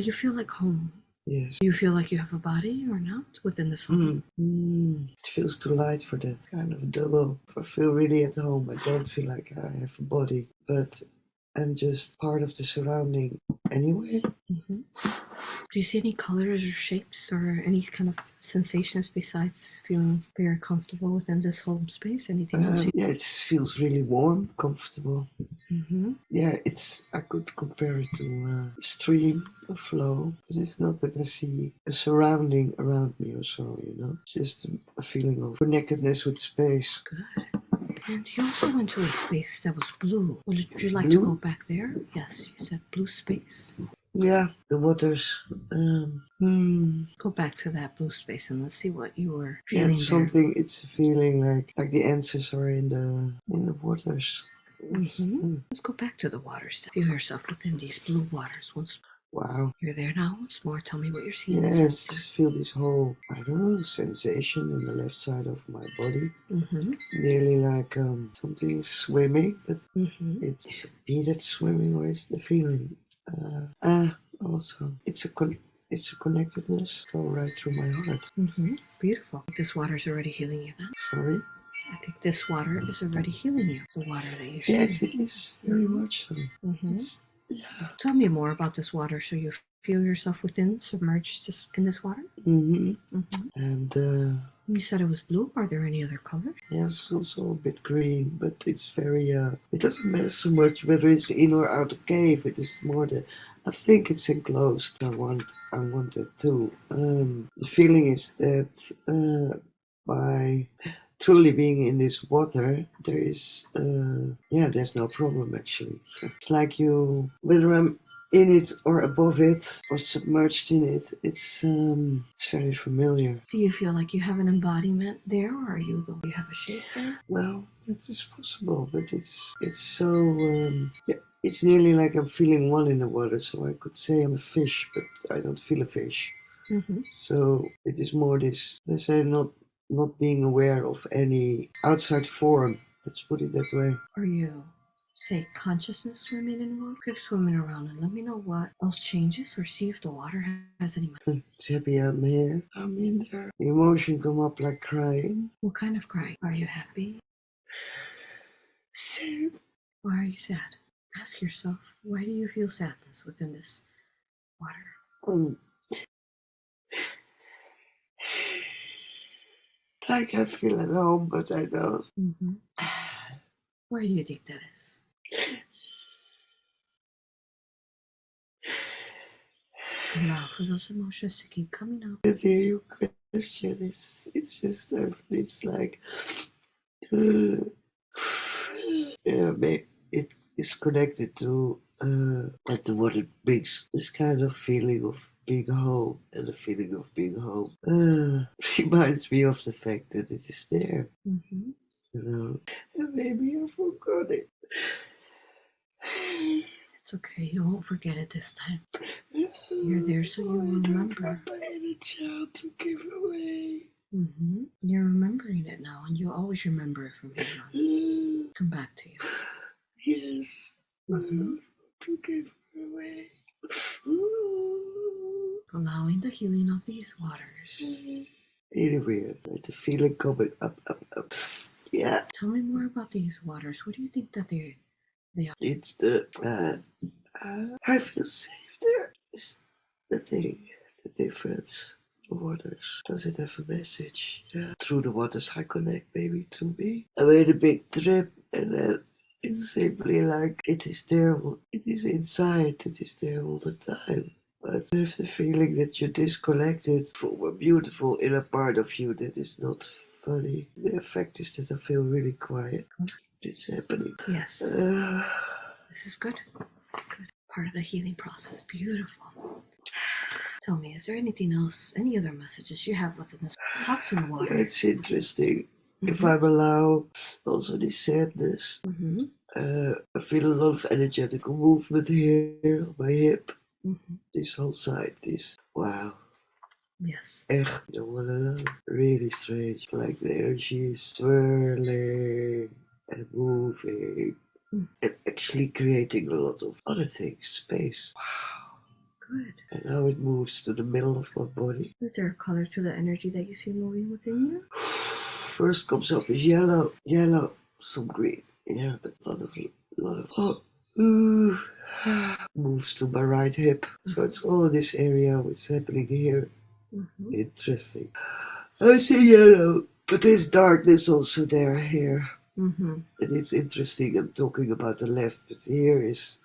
you feel like home. Yes. Do you feel like you have a body or not within this home? It feels too light for that. Kind of double. I feel really at home. I don't feel like I have a body, but I'm just part of the surrounding anyway. Do you see any colors or shapes or any kind of sensations besides feeling very comfortable within this home space? Anything else? Yeah, it feels really warm, comfortable. Yeah, I could compare it to a stream, a flow, but it's not that I see a surrounding around me or so, you know. It's just a feeling of connectedness with space. Good. And you also went to a space that was blue. Would you like Blue? to go back there? Yes, you said blue space. Yeah, the waters. Go back to that blue space and let's see what you were Yeah, feeling it's there. something. It's a feeling like the answers are in the waters. Let's go back to the waters. Feel yourself within these blue waters once. Wow. You're there now once more. Tell me what you're seeing. Yes, just feel this whole, I don't know, sensation in the left side of my body. Nearly like something swimming, but is it me that's swimming or is the feeling? Also, it's a connectedness go right through my heart. Beautiful. This water's already healing you then. Sorry? I think this water is already healing you. The water that you're seeing. Yes, it is very much so. Yeah. Tell me more about this water so you feel yourself within, submerged in this water. And You said it was blue. Are there any other colors? yes, also a bit green, but it's very it doesn't matter so much whether it's in or out of cave. It is more I think it's enclosed. I want it too. The feeling is that by truly being in this water, there is there's no problem actually. It's like whether I'm in it or above it or submerged in it, it's very familiar. Do you feel like you have an embodiment there, or are you you have a shape there? Well, that is possible, but it's so it's nearly like I'm feeling one in the water. So I could say I'm a fish, but I don't feel a fish. So it is more this, let's say, not being aware of any outside form. Let's put it that way. Are you, say, consciousness swimming in water? Keep swimming around and let me know what else changes or see if the water has any. It's happy I'm here. I'm in there. The emotion come up like crying. What kind of crying? Are you happy? Sad. Why are you sad? Ask yourself, why do you feel sadness within this water? Like I feel at home, but I don't. Why do you think that is? Allow for those emotions to keep coming up. I hear your question. It's just it's like it is connected to like the what it brings. This kind of feeling of being home, and the feeling of being home reminds me of the fact that it is there. You know, and maybe I forgot it. It's okay, you won't forget it this time. You're there so you remember. A child to give away. You're remembering it now, and you'll always remember it from here on. Come back to you. Yes. To give away. Allowing the healing of these waters. Really weird. Like the feeling coming up. Yeah. Tell me more about these waters. What do you think that they are? It's the I feel safe there. Is the thing, the difference. The waters. Does it have a message? Yeah. Through the waters I connect maybe to me. I made a big trip and then it's simply like it is there. It is inside. It is there all the time. But I have the feeling that you're disconnected from a beautiful inner part of you that is not funny. The effect is that I feel really quiet. It's happening. Yes. This is good. It's good. Part of the healing process. Beautiful. Tell me, is there anything else, any other messages you have within this? Talk to the water. It's interesting. If I'm allowed, also this sadness. I feel a lot of energetic movement here on my hip. This whole side, this, wow. Yes. Echt, really strange. Like the energy is swirling and moving and actually creating a lot of other things, space. Wow. Good. And now it moves to the middle of my body. Is there a color to the energy that you see moving within you? First comes up is yellow, some green. Yeah, but a lot of. Moves to my right hip. So it's all this area, what's happening here. Interesting. I see yellow, but there's darkness also there here. And it's interesting. I'm talking about the left, but here is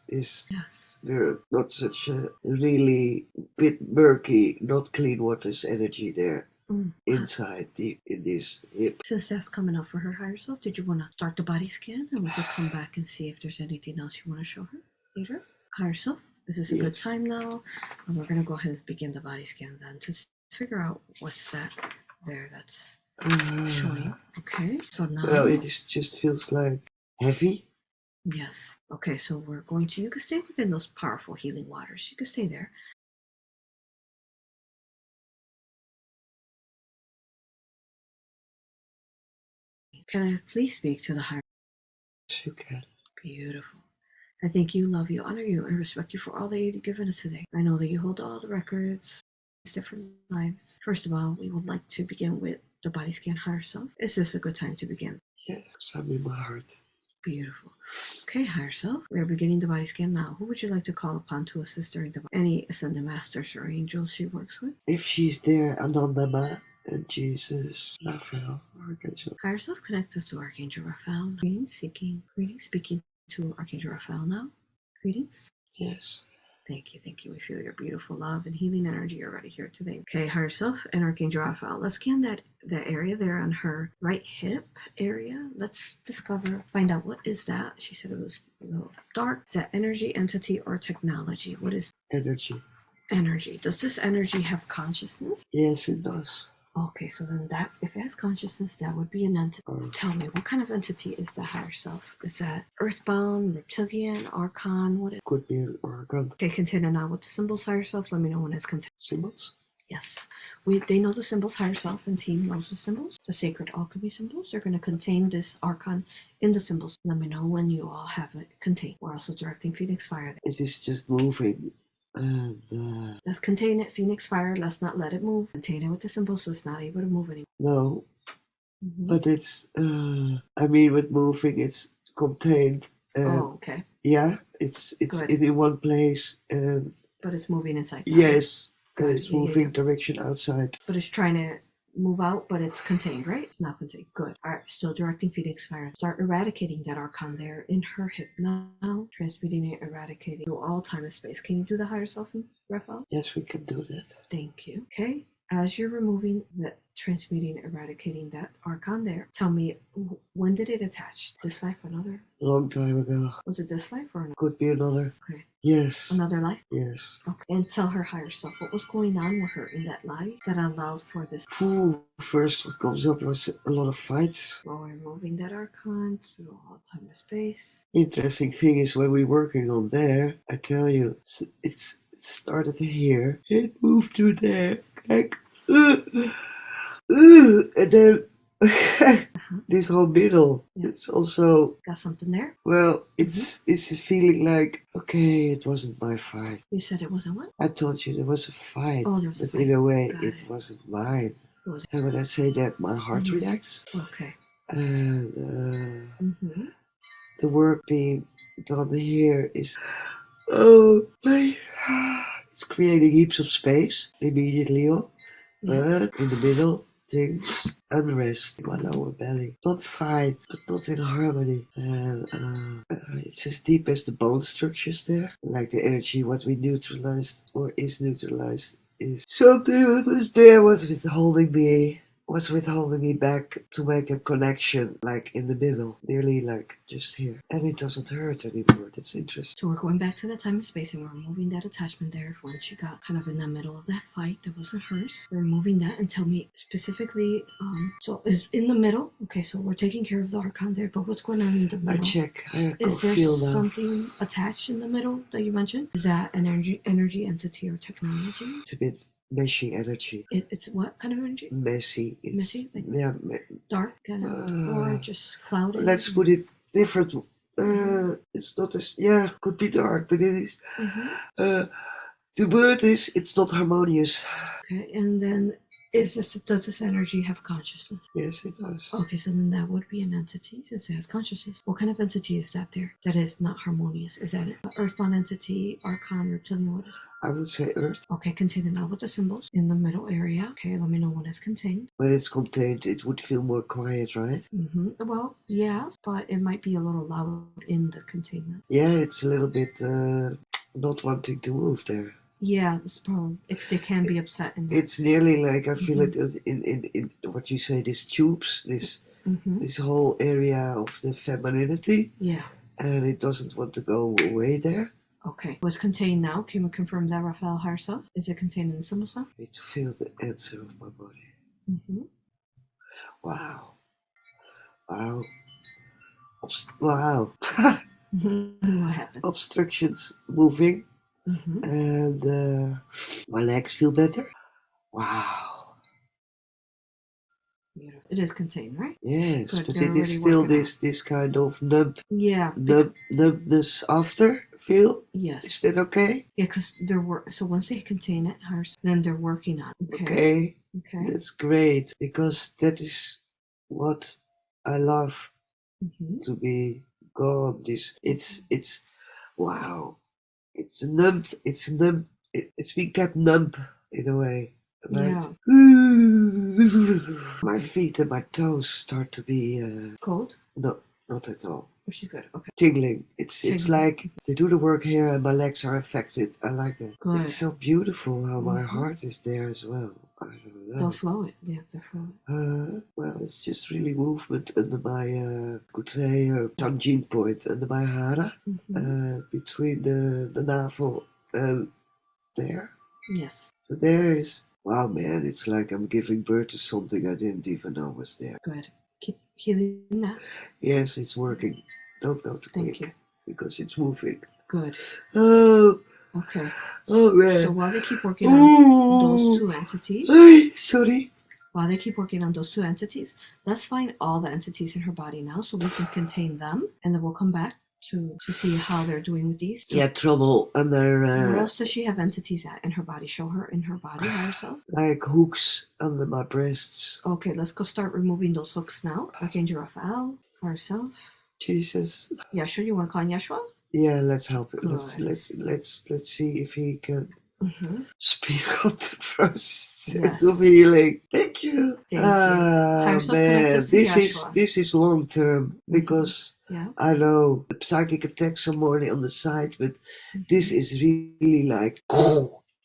Yes. there not such a really bit murky, not clean waters energy there. Inside, deep in this hip. Since that's coming up for her higher self, did you want to start the body scan and we could come back and see if there's anything else you want to show her later? Higher self, this is a good time now, and we're going to go ahead and begin the body scan then to figure out what's that there that's showing. Okay, so now. Well, it just feels like heavy. Yes. Okay, so we're going to, you can stay within those powerful healing waters. You can stay there. Can I please speak to the higher? Yes, you can. Beautiful. I thank you, love you, honor you, and respect you for all that you've given us today. I know that you hold all the records, different lives. First of all, we would like to begin with the body scan higher self. Is this a good time to begin? Yes, I'm in my heart. Beautiful. Okay, higher self, we are beginning the body scan now. Who would you like to call upon to assist during the any ascended masters or angels she works with? If she's there, Anandama and Jesus, Raphael, Archangel. Higher self, connect us to Archangel Raphael. Greetings, speaking to Archangel Raphael now. Greetings. Yes. Thank you. We feel your beautiful love and healing energy already here today. Okay, higher self and Archangel Raphael. Let's scan that area there on her right hip area. Let's find out what is that. She said it was a little dark. Is that energy, entity, or technology? What is energy? Energy. Does this energy have consciousness? Yes, it does. Okay, so then that, if it has consciousness, that would be an entity. Tell me, what kind of entity is the higher self? Is that earthbound, reptilian, archon? What is? Could be an archon. Okay, continue now with the symbols higher self. Let me know when it's contained. Symbols? Yes. They know the symbols higher self, and team knows the symbols. The sacred alchemy symbols. They're going to contain this archon in the symbols. Let me know when you all have it contained. We're also directing Phoenix Fire. It is just moving. And let's contain it, Phoenix Fire. Let's not let it move. Contain it with the symbol so it's not able to move anymore. No, but it's. I mean, with moving, it's contained. Okay. Yeah, it's in one place. But it's moving inside. Yes, and it's moving direction outside. But it's trying to move out, but it's contained, right? It's not contained. Good. All right, still directing Phoenix Fire. Start eradicating that archon there in her hip now. Transmuting it, eradicating through all time and space. Can you do the higher self, Raphael? Yes, we can do that. Thank you. Okay. As you're removing that, transmuting, eradicating that archon there, tell me, when did it attach? This life, another? Long time ago. Was it this life or another? Could be another. Okay. Yes. Another life? Yes. Okay. And tell her higher self what was going on with her in that life that allowed for this. First, what comes up was a lot of fights. While we're moving that archon through all time and space. Interesting thing is when we're working on there, I tell you, it started here. It moved to there. Like, and then this whole middle, it's also got something there. Well, it's a feeling like, okay, it wasn't my fight. You said it wasn't what? I told you there was a fight, there was but a fight. in a way, it wasn't mine. And when I say that, my heart reacts. Okay. And the work being done here is, it's creating heaps of space immediately on. But in the middle, things unrest in my lower belly. Not fight, but not in harmony. And it's as deep as the bone structures there. Like the energy, what we neutralized or is neutralized is something that was there, was withholding me back to make a connection, like in the middle, nearly like just here. And it doesn't hurt anymore. That's interesting. So we're going back to that time and space, and we're removing that attachment there when she got kind of in the middle of that fight that wasn't hers. We're removing that, and tell me specifically, so is in the middle. Okay, so we're taking care of the archon there, but what's going on in the middle? I check. Is there something attached in the middle that you mentioned? Is that an energy entity or technology? It's a bit meshy energy. It's what kind of energy? Messy. Messy? Like yeah. Dark kind of, or just clouded? Let's put it different. It's not as, could be dark, but it is The word is, it's not harmonious. Okay, and then does this energy have consciousness? Yes, it does. Okay, so then that would be an entity since it has consciousness. What kind of entity is that there that is not harmonious? Is that an earthbound entity, archon, reptilian? What is it? I would say earth. Okay, contain it now with the symbols in the middle area. Okay, let me know when it's contained. When it's contained, it would feel more quiet, right? Well, yeah, but it might be a little loud in the containment. Yeah, it's a little bit not wanting to move there. Yeah, this problem. If they can be upset in there. It's nearly like I feel it in what you say, these tubes, this whole area of the femininity. Yeah. And it doesn't want to go away there. Okay. What's contained now? Can we confirm that Raphael higher self? Is it contained in the symbol stuff? I need to feel the answer of my body. Wow. Wow. Wow. What happened? Obstructions moving. And my legs feel better. Wow. Beautiful. It is contained, right? Yes, Good, but they're it is already still working this kind of numbness after feel. Yes. Is that okay? Yeah, because so once they contain it, then they're working on it. Okay. Okay. That's great, because that is what I love to be gone. It's wow. It's numb. It's been kept numb in a way. Right? Yeah. My feet and my toes start to be cold. No, not at all. Which is good. Okay. Tingling. It's like they do the work here and my legs are affected. I like that. Good. It's so beautiful how my heart is there as well. I don't know. They'll flow it. They have to flow it. Well, it's just really movement under my, could say, tangent point under my hara, between the navel and there. Yes. So there is. Wow, man, it's like I'm giving birth to something I didn't even know was there. Good. Keep healing that. Yes, it's working. Don't go too quick. Thank you. Because it's moving. Good. Oh. Okay. Oh, man. So while they keep working on those two entities. Sorry. While they keep working on those two entities, let's find all the entities in her body now so we can contain them. And then we'll come back to see how they're doing with these. So, trouble under. Where else does she have entities at in her body? Show her in her body herself. Like hooks under my breasts. Okay, let's go start removing those hooks now. Archangel Raphael herself. Jesus. Yeshua, you want to call in Yeshua? Yeah, let's help it. Good. Let's see if he can speed up the process of Yes. healing. Thank you. Thank you. Man, this is long term because I know the psychic attacks some more on the side, but this is really like.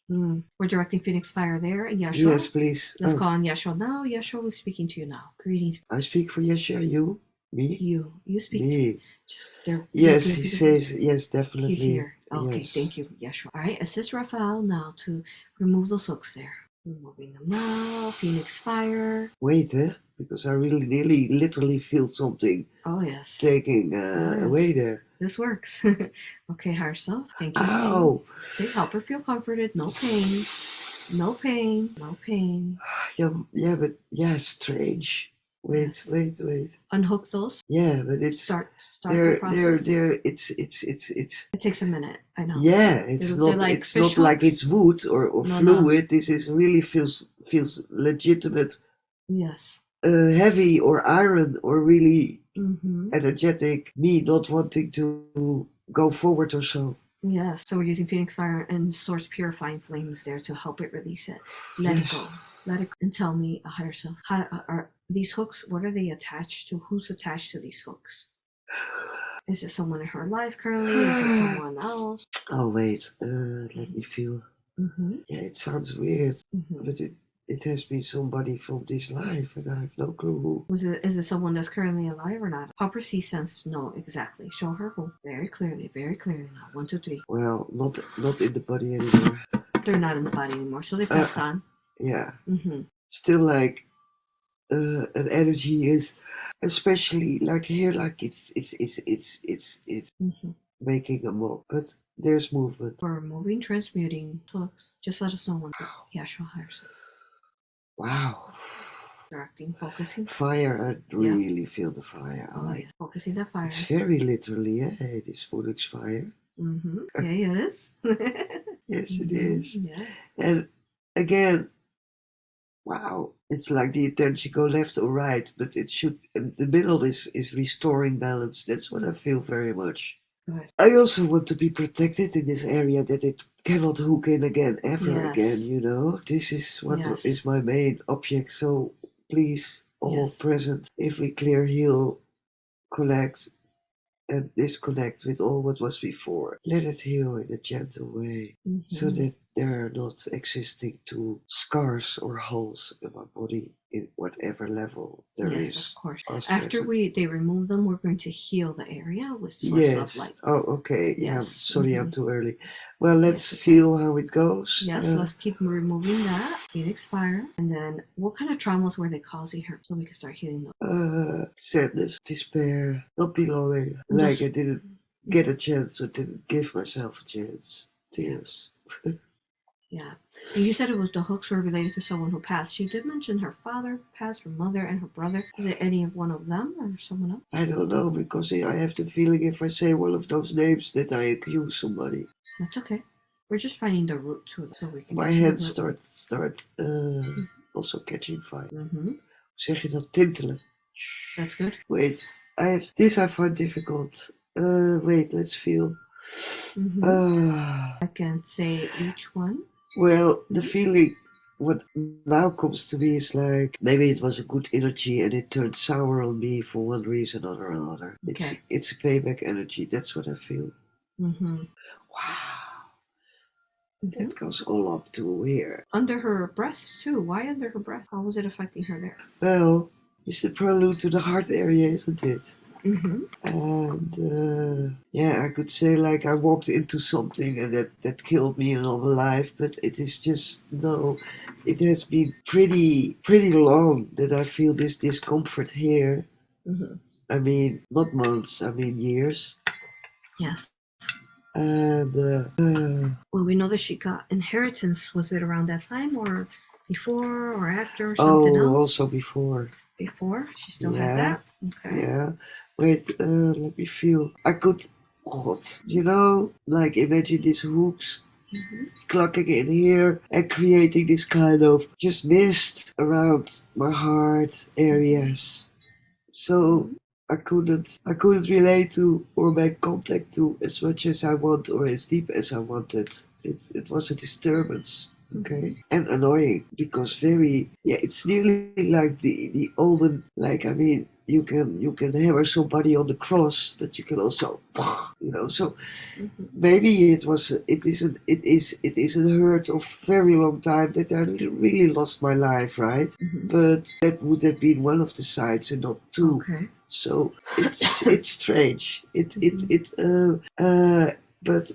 We're directing Phoenix Fire there and Yeshua. Yes, please. Let's call on Yeshua now. Yeshua was speaking to you now. Greetings. I speak for Yeshua. You? Me? You speak to me. Just there. Yes, he says yes, definitely. He's here. Okay, yes. Thank you, Yeshua. All right, assist Raphael now to remove those hooks there. Removing them now. Phoenix Fire. Wait, because I really nearly literally feel something. Oh yes. Taking away there. This works. Okay, higher self. Thank you. Ow. Please help her feel comforted. No pain. No pain. No pain. Yeah, but strange. Wait. Unhook those. Yeah, but it's start the process. It takes a minute. I know. Yeah, it's not like it's wood or fluid. No. This is really feels legitimate. Yes. Heavy or iron or really energetic. Me not wanting to go forward or so. Yes. So we're using Phoenix Fire and Source Purifying Flames there to help it release it. Let it go. Let it go. And tell me, a higher self, how are these hooks? What are they attached to? Who's attached to these hooks? Is it someone in her life currently? Is it someone else? Oh wait, let me feel. Yeah, it sounds weird, but it has been somebody from this life, and I have no clue who. Is it someone that's currently alive or not? Upper Sea sense, no, exactly. Show her who. Very clearly now. 1, 2, 3. Well, not in the body anymore. They're not in the body anymore, so they passed on. Yeah. Still like an energy is, especially like here, like it's making a mock, but there's movement. We're moving, transmuting hooks. Just let us know when. Yeah, she'll hire some. Wow. Directing, focusing. Fire, I really feel the fire. Yeah. Focusing that fire. It's very literally, this Phoenix Fire. Yeah, it is. Yes, it is. Yeah. And again, wow, it's like the intention go left or right, but it should. And the middle is restoring balance. That's what I feel very much. Good. I also want to be protected in this area that it cannot hook in again, ever again. Yes. You know, this is what Yes. is my main object. So please, all Yes. present, if we clear, heal, collect, and disconnect with all what was before. Let it heal in a gentle way, so that there are not existing two scars or holes in my body in whatever level there Yes, is. of course. Us After present. they remove them, we're going to heal the area with source love Yes. light. Oh, okay. Yeah. Yes. Sorry, I'm too early. Well, let's Yes, okay. feel how it goes. Yes, let's keep removing that. Phoenix fire. And then what kind of traumas were they causing her so we can start healing them? Sadness, despair, not belonging. Like I didn't get a chance, I didn't give myself a chance. Tears. Yeah. And you said it was the hooks were related to someone who passed. She did mention her father passed, her mother, and her brother. Is it any of one of them or someone else? I don't know, because I have the feeling if I say one of those names that I accuse somebody. That's okay. We're just finding the root to it so we can My get to hands the root. start also catching fire. Mm-hmm. Zeg je dat? Tintelen. That's good. Wait, I find difficult. Wait, let's feel. I can say each one. Well, the feeling, what now comes to me is like maybe it was a good energy and it turned sour on me for one reason or another. Okay. It's a payback energy. That's what I feel. Wow, that goes all up to here. Under her breast too. Why under her breast? How was it affecting her there? Well, it's the prelude to the heart area, isn't it? Mm-hmm. And yeah, I could say like I walked into something and that killed me in another life, but it is just no. It has been pretty long that I feel this discomfort here. I mean, not months. I mean years. Yes. And well, we know that she got inheritance. Was it around that time or before or after or something else? Also before. Before? She still had that? Okay. Yeah. Wait, let me feel. I could, God, you know, like imagine these hooks clucking in here and creating this kind of just mist around my heart areas. So I couldn't relate to or make contact to as much as I want or as deep as I wanted. It was a disturbance. Okay, and annoying because it's nearly like the omen. Like I mean, you can hammer somebody on the cross, but you can also, So maybe it is a hurt of very long time that I really lost my life, right? But that would have been one of the sides and not two. Okay. So it's strange. But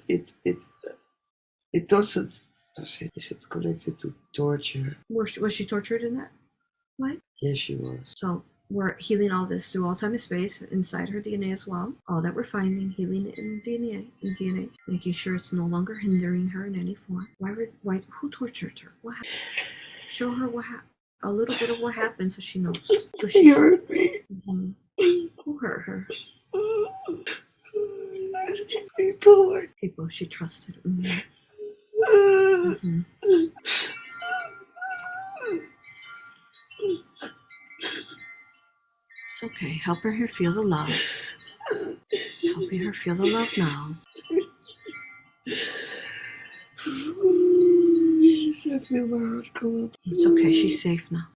it doesn't. Is it connected to torture? Was she tortured in that way? Yes, she was. So we're healing all this through all time and space inside her DNA as well. All that we're finding, healing it in DNA, making sure it's no longer hindering her in any form. Why? Who tortured her? What happened? Show her what happened. A little bit of what happened, so she knows. So she hurt me. Who hurt her? People she trusted. It's okay. Help her here feel the love. Helping her feel the love now. I feel my heart go up. It's okay. She's safe now.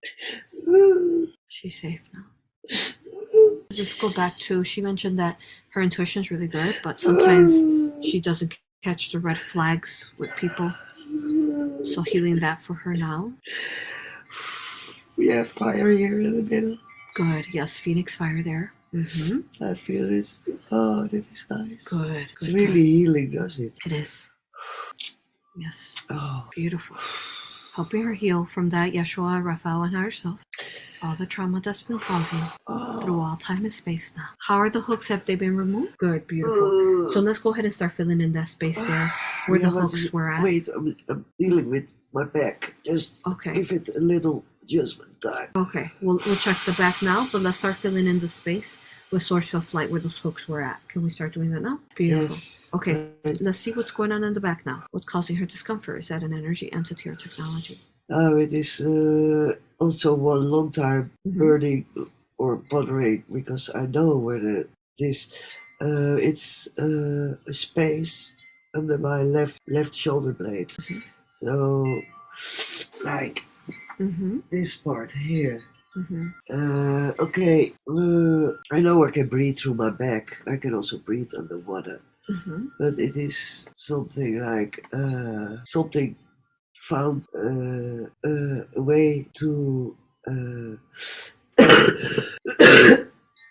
She's safe now. Let's just go back to, she mentioned that her intuition's really good, but sometimes she doesn't catch the red flags with people. So healing that for her now. We have fire here in the middle. Good. Yes, Phoenix fire there. I feel this. Oh, this is nice. Good. It's really healing, does it? It is. Yes. Oh. Beautiful. Helping her heal from that Yeshua, Raphael, and herself. All the trauma that's been causing through all time and space now. How are the hooks? Have they been removed? Good, beautiful. So let's go ahead and start filling in that space there where the hooks were at. Wait, I'm dealing with my back. Just give it a little adjustment time. Okay, we'll check the back now, but let's start filling in the space with source of light where those hooks were at. Can we start doing that now? Beautiful. Yes. Okay, Right. let's see what's going on in the back now. What's causing her discomfort? Is that an energy, entity, or technology? Oh, it is also one long time burning or bothering because I know where this. It's a space under my left shoulder blade. So, like this part here. Okay. I know I can breathe through my back. I can also breathe underwater. But it is something like something found a way to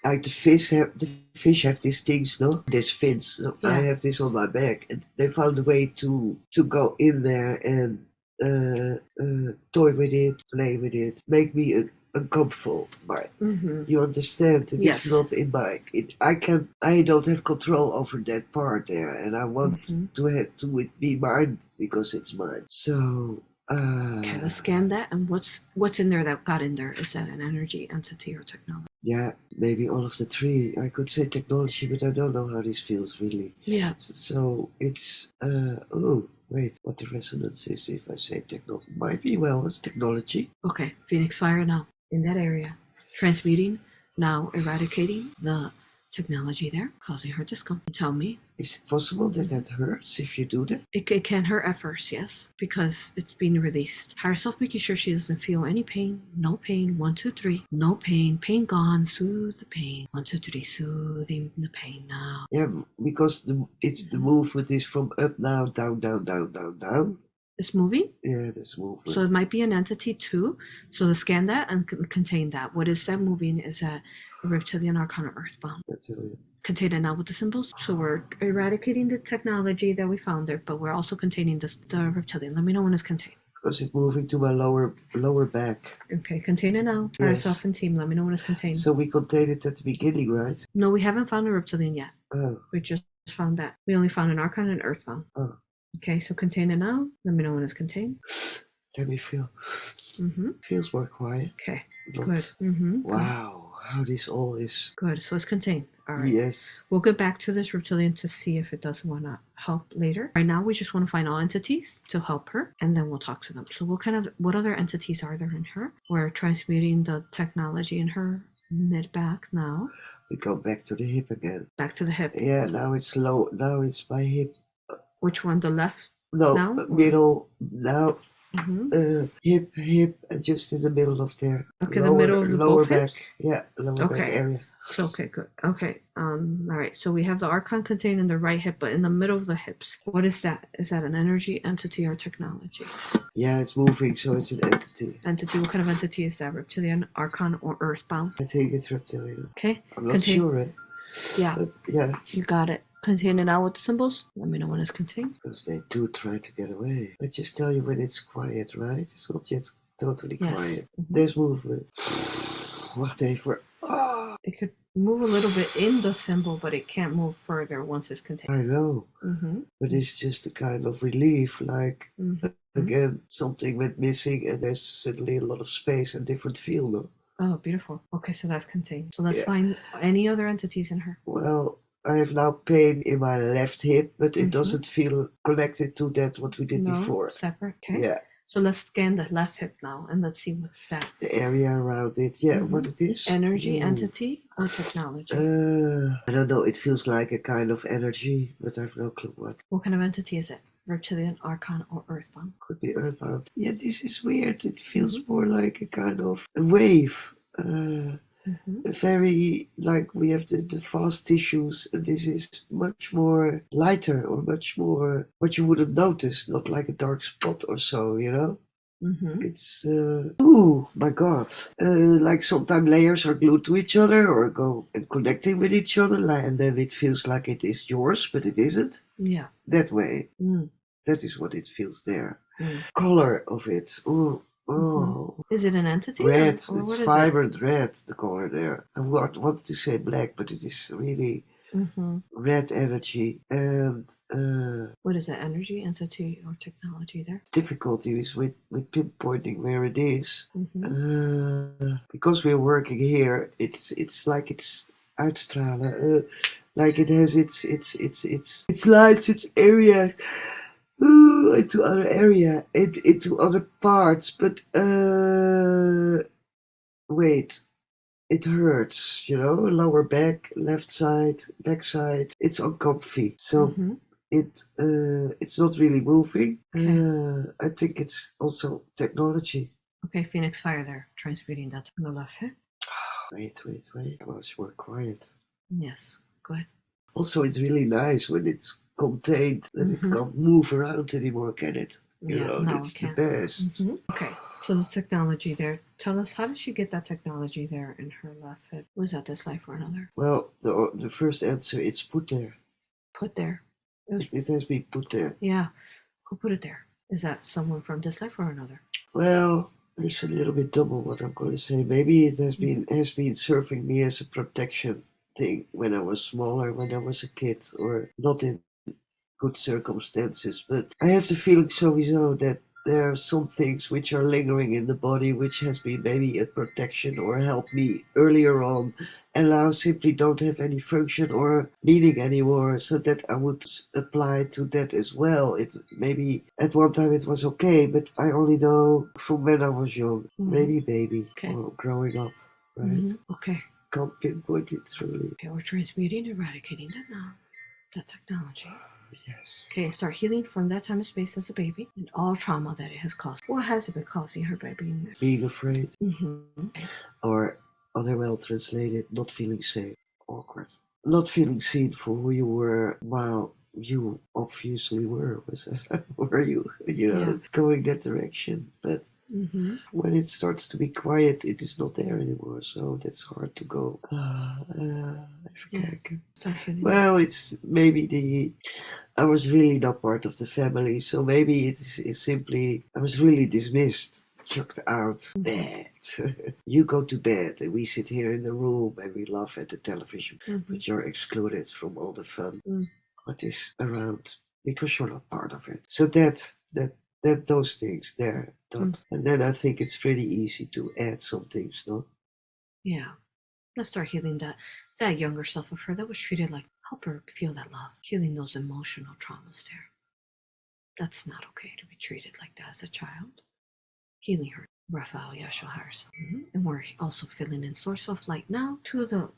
like the fish have these things, no? These fins. So I Yeah. have this on my back, and they found a way to go in there and toy with it, play with it, make me uncomfortable. But you understand it Yes. is not in my. I don't have control over that part there, and I want to have to it be mine because it's mine. So. Okay, let's scan that. And what's in there that got in there? Is that an energy, entity, or technology? Yeah, maybe all of the three. I could say technology, but I don't know how this feels really. Yeah. So it's oh wait, what the resonance is if I say technology? Might be well, it's technology. Okay, Phoenix Fire now in that area, transmuting, now eradicating the technology there, causing her discomfort. Tell me, Is it possible that that hurts if you do that? it can hurt at first, yes, because it's being released. Higher self making sure she doesn't feel any pain. No pain. 1, 2, 3. No pain. Pain gone. Soothe the pain. 1, 2, 3. Soothing the pain now. Yeah, because it's the movement is from up now, down, down, down, down, down. It's moving. Yeah, this movement. So it might be an entity too. So to scan that and contain that. What is that moving? Is that a reptilian, arcana, earthbound? Reptilian. Contain it now with the symbols. So we're eradicating the technology that we found there, but we're also containing the reptilian. Let me know when it's contained. Because it's moving to my lower back. Okay, contain it now. Yes. Ourself and team. Let me know when it's contained. So we contained it at the beginning, right? No, we haven't found a reptilian yet. Oh. We just found that. We only found an archon and earthbound. Oh. Okay, so contain it now. Let me know when it's contained. Let me feel. Feels more quiet. Okay, Not, good. Wow, how this all is. Good, so it's contained. All right. Yes. We'll get back to this reptilian to see if it does want to help later. Right now, we just want to find all entities to help her, and then we'll talk to them. So what other entities are there in her? We're transmuting the technology in her mid-back now. We go back to the hip again. Back to the hip. Yeah, now it's low. Now it's my hip. Which one? The left? No, now, middle. Now. Hip, and just in the middle of there. Okay, the middle of the lower both back. hips? Yeah, lower back area. So, okay, good. Okay, all right. So we have the archon contained in the right hip, but in the middle of the hips. What is that? Is that an energy, entity, or technology? Yeah, it's moving, so it's an entity. Entity. What kind of entity is that? Reptilian, archon, or earthbound? I think it's reptilian. Okay. I'm not sure. Eh? Yeah. But, yeah. You got it. Contain it now with symbols. Let me know when it's contained. Because they do try to get away. I just tell you when it's quiet, right? It's not just totally quiet. There's movement. Wacht even. It could move a little bit in the symbol, but it can't move further once it's contained. I know. But it's just a kind of relief, like, again, something went missing and there's suddenly a lot of space and different feel, no? Oh, beautiful. Okay, so that's contained. So let's find any other entities in her. Well, I have now pain in my left hip, but it doesn't feel connected to that what we did before. Separate. Okay. Yeah. So let's scan the left hip now and let's see what's that. The area around it. Yeah, what it is. Energy, entity, or technology? I don't know. It feels like a kind of energy, but I have no clue what. What kind of entity is it? Reptilian, archon, or earthbound? Could be earthbound. Yeah, this is weird. It feels more like a kind of a wave. Very like we have the fast tissues, and this is much more lighter or much more what you would have noticed, not like a dark spot or so, you know. It's oh my god, like sometimes layers are glued to each other or go and connecting with each other, and then it feels like it is yours, but it isn't. Yeah, that way. That is what it feels there. Color of it. Oh, is it an entity? Red. Or it's what is vibrant red, the color there. I wanted to say black, but it is really red energy. And what is that? Energy, entity, or technology there? difficulty is with pinpointing where it is. Because we're working here, it's like uitstralen. Like it has its lights, its areas. Into other area, into other parts, but wait, it hurts, lower back, left side, back side. It's uncomfy, so it's not really moving. Okay. I think it's also technology. Okay, Phoenix Fire there, transmuting that to the left hip. Wait. I was more quiet. Yes, go ahead. Also, it's really nice when it's contained that it can't move around anymore, can it? No, That's it can't. the best. Okay, so the technology there. Tell us, how did she get that technology there in her left hip? Was that this life or another? Well, the first answer, it's put there. Put there. It has been put there. Yeah. Who put it there? Is that someone from this life or another? Well, it's a little bit double what I'm going to say. Maybe it has been serving me as a protection thing when I was smaller, when I was a kid, or not in good circumstances. But I have the feeling sowieso that there are some things which are lingering in the body which has been maybe a protection or helped me earlier on and now simply don't have any function or meaning anymore, so that I would apply to that as well. It maybe at one time it was okay, but I only know from when I was young, maybe baby or growing up, right? Okay. Can't pinpoint it truly. Okay, we're transmuting, eradicating that now. That technology. Yes. Okay, start healing from that time and space as a baby and all trauma that it has caused. What has it been causing her by being there? Being afraid. Okay. Or other well translated, not feeling safe. Awkward. Not feeling seen for who you were while you obviously were you, going that direction. But when it starts to be quiet, it is not there anymore, so that's hard to go. Well, it's maybe I was really not part of the family, so maybe it's simply I was really dismissed, chucked out, bed. You go to bed, and we sit here in the room and we laugh at the television, but you're excluded from all the fun what is around because you're not part of it. So that those things there, and then I think it's pretty easy to add some things, no? Yeah. Let's start healing that younger self of her that was treated like, help her feel that love, healing those emotional traumas there. That's not okay to be treated like that as a child. Healing her, Raphael Yeshua herself. And we're also filling in source of light now to the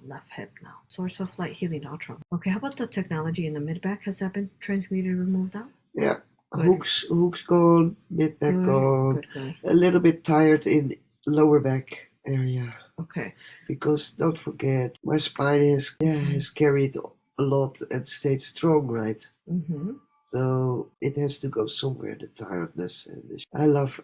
left hip now. Source of light healing all trauma. Okay, how about the technology in the mid back? Has that been transmuted, removed out? Yeah. Hooks gone, mid back gone. Good. A little bit tired in lower back area. Okay. Because don't forget, my spine has carried a lot and stayed strong, right? So it has to go somewhere, the tiredness. And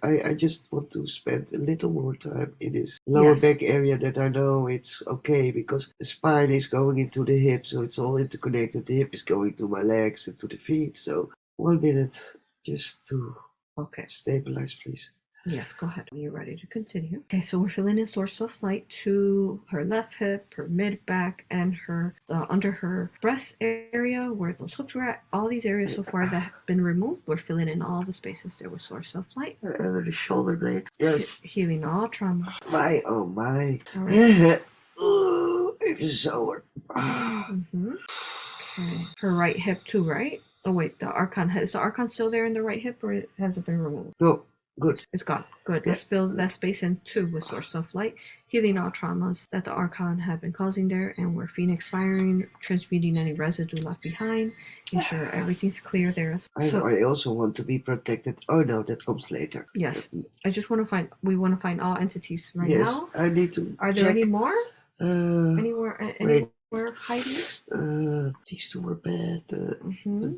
I just want to spend a little more time in this lower back area that I know it's okay, because the spine is going into the hip, so it's all interconnected. The hip is going to my legs and to the feet. So 1 minute just to stabilize, please. Yes, go ahead when you're ready to continue. Okay, so we're filling in source of light to her left hip, her mid back, and her under her breast area where those hooks were at. All these areas so far that have been removed, we're filling in all the spaces there with source of light. Under the shoulder blade. Yes. Healing all trauma. My, oh my. All right. It is so. Okay. Her right hip too, right? Oh wait, is the archon still there in the right hip, or has it been removed? No. Good. It's gone. Good. Let's fill that space in too with source of light, healing all traumas that the archon had been causing there, and we're phoenix firing, transmuting any residue left behind, ensure everything's clear there. I also want to be protected. Oh no, that comes later. Yes. We want to find all entities right now. Yes, I need to. Are there any more? Anywhere hiding? These two were bad. The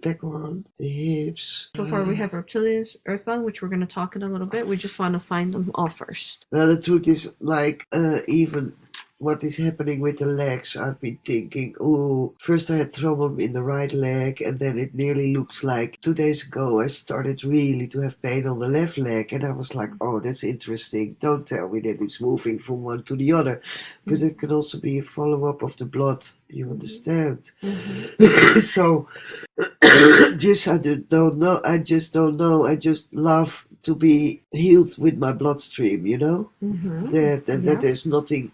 back one, the hips. So far we have reptilians, earthbound, which we're going to talk in a little bit. We just want to find them all first. Well, the truth is, like, even what is happening with the legs, I've been thinking, first I had trouble in the right leg, and then it nearly looks like 2 days ago I started really to have pain on the left leg, and I was like, oh, that's interesting. Don't tell me that it's moving from one to the other, because it can also be a follow-up of the blood, you understand? So, I just don't know. I just love to be healed with my bloodstream, you know? Mm-hmm. That there's nothing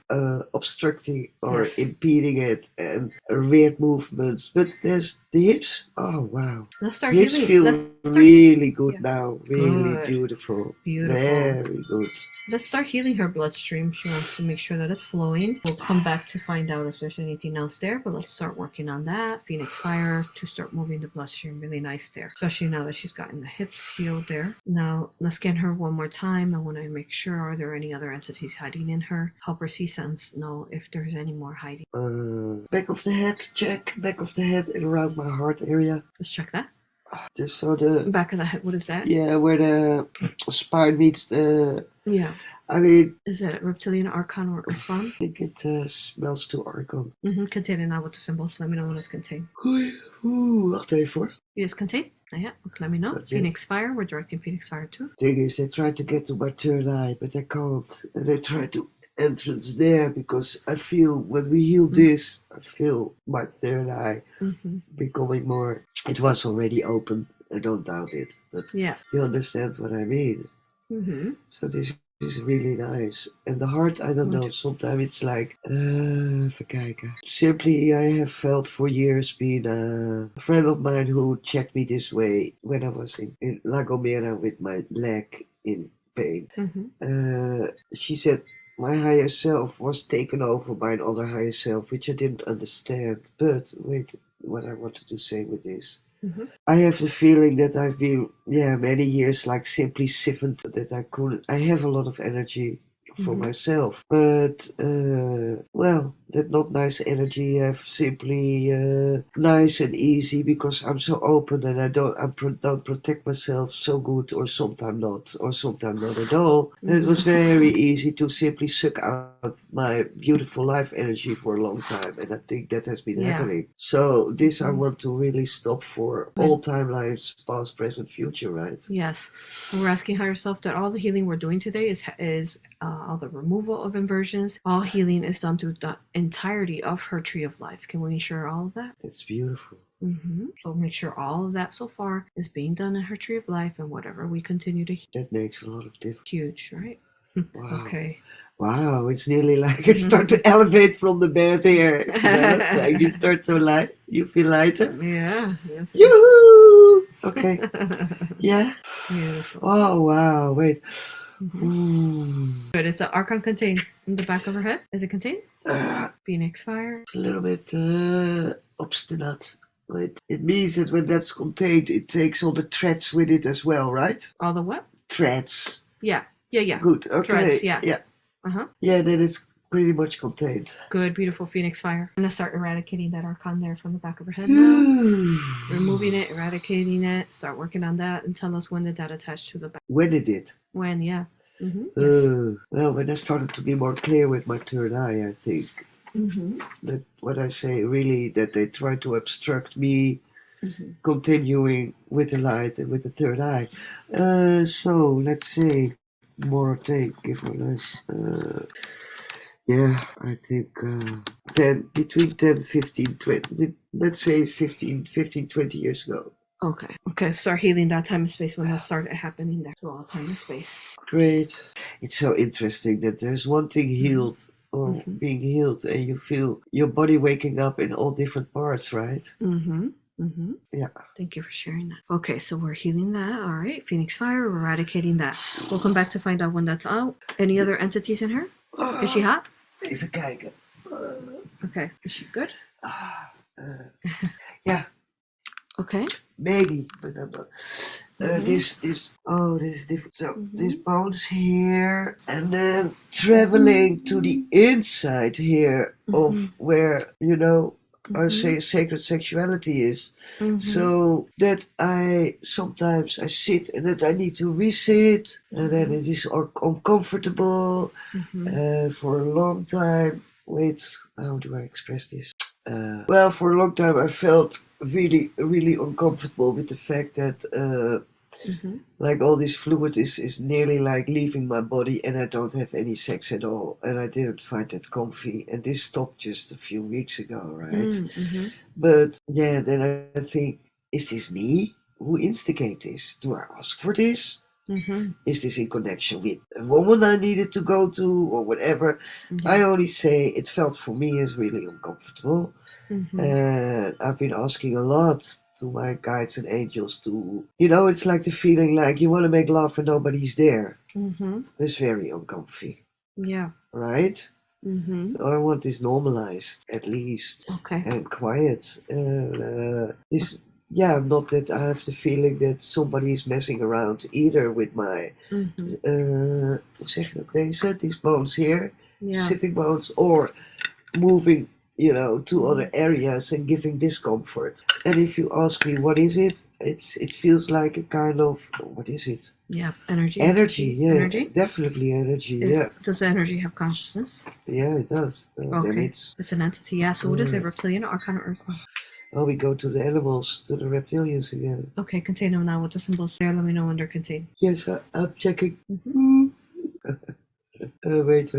obstructing or Yes. impeding it, and weird movements. But there's the hips. Oh wow, Let's start hips healing. feel Let's start. really good Yeah. now. Really Good. beautiful. Beautiful. Very good. Let's start healing her bloodstream. She wants to make sure that it's flowing. We'll come back to find out if there's anything else there, but let's start working on that. Phoenix Fire to start moving the bloodstream. Really nice there, especially now that she's gotten the hips healed there. Now, let's scan her one more time. I want to make sure, are there any other entities hiding in her? Help her see sense, know if there's any more hiding. Back of the head, check. Back of the head and around my heart area. Let's check that. Just so the back of the head. What is that? Yeah, where the spine meets the. Yeah. I mean, is it reptilian, archon, or earthbound? I think it smells to archon. Containing now with the symbols. Let me know when it's contained. Wacht even. It is contained? Not yet. Let me know. Not yet. Phoenix Fire. We're directing Phoenix Fire too. Thing is, they tried to get to my third eye, but I can't. And they tried to entrance there because I feel when we heal this, I feel my third eye becoming more. It was already open. I don't doubt it, but yeah, you understand what I mean. So this is really nice. And the heart, I don't know. Sometimes it's like, even kijken. Simply, I have felt for years being a friend of mine who checked me this way when I was in La Gomera with my leg in pain. She said my higher self was taken over by another higher self, which I didn't understand. But wait, what I wanted to say with this. I have the feeling that I've been, many years like simply siphoned, that I have a lot of energy for myself, but, well, that not nice energy have simply nice and easy because I'm so open and I don't protect myself so good, or sometimes not at all. And it was very easy to simply suck out my beautiful life energy for a long time, and I think that has been happening. So this I want to really stop for all timelines, past, present, future, right? Yes. And we're asking higher self that all the healing we're doing today is all the removal of inversions. All healing is done through the entirety of her tree of life. Can we ensure all of that? It's beautiful. So make sure all of that so far is being done in her tree of life, and whatever we continue to heal. That makes a lot of difference. Huge, right? Wow. Okay. Wow, it's nearly like I start to elevate from the bed here. You know? Like you start so light, you feel lighter. Yeah. Yes. Yoo-hoo! Okay. Yeah. Beautiful. Oh wow! Wait. Good. Is the archon contained in the back of her head? Is it contained? Phoenix Fire. It's a little bit obstinate. Wait. It means that when that's contained, it takes all the threads with it as well, right? All the what? Threads. Yeah. Good. Okay. Threads. Yeah. Yeah, then it's pretty much contained. Good, beautiful Phoenix Fire. I'm gonna start eradicating that archon there from the back of her head now. Removing it, eradicating it. Start working on that, and tell us when did that attach to the back. When it did. When, yeah. Yes. Well, when I started to be more clear with my third eye, I think. That what I say really, that they try to obstruct me continuing with the light and with the third eye. So let's say more take, give or less. Yeah, I think 10, between 10, 15, 20, let's say 15, 20 years ago. Okay, start healing that time and space when that started happening there. So all time and space. Great. It's so interesting that there's one thing healed or being healed, and you feel your body waking up in all different parts, right? Yeah. Thank you for sharing that. Okay, so we're healing that. All right, Phoenix Fire, we're eradicating that. We'll come back to find out when that's out. Any other entities in her? Is she hot? Even kijken. Okay, is she good? Yeah. Okay. Maybe, but I'm not. This is different. So this bones here, and then traveling to the inside here of where, you know, our sacred sexuality is. So that sometimes I sit and that I need to resit, and then it is uncomfortable for a long time. Wait, how do I express this? Well, for a long time I felt really, really uncomfortable with the fact that like all this fluid is nearly like leaving my body, and I don't have any sex at all, and I didn't find that comfy, and this stopped just a few weeks ago, right? But yeah, then I think, is this me who instigate this? Do I ask for this? Is this in connection with a woman I needed to go to or whatever? Yeah. I only say it felt for me as really uncomfortable. Mm-hmm. And I've been asking a lot to my guides and angels to, it's like the feeling like you want to make love and nobody's there. Mm-hmm. It's very uncomfy. Yeah. Right? Mm-hmm. So I want this normalized, at least, Okay. and quiet. This, yeah, not that I have the feeling that somebody is messing around either with my, hoe zeg je dat, these bones here, Yeah. sitting bones, or moving, to other areas and giving discomfort. And if you ask me what is it, it feels like a kind of, what is it? Yeah. Energy. Energy, yeah, Energy. definitely energy, yeah. Does the energy have consciousness? Yeah, it does. Then Okay. it's an entity. Yeah. So what is it? Reptilian or kind of Earth? oh, we go to the animals, to the reptilians again. Okay. Contain them now with the symbols there. Let me know when they're contained. Yes, I'm checking. Wait.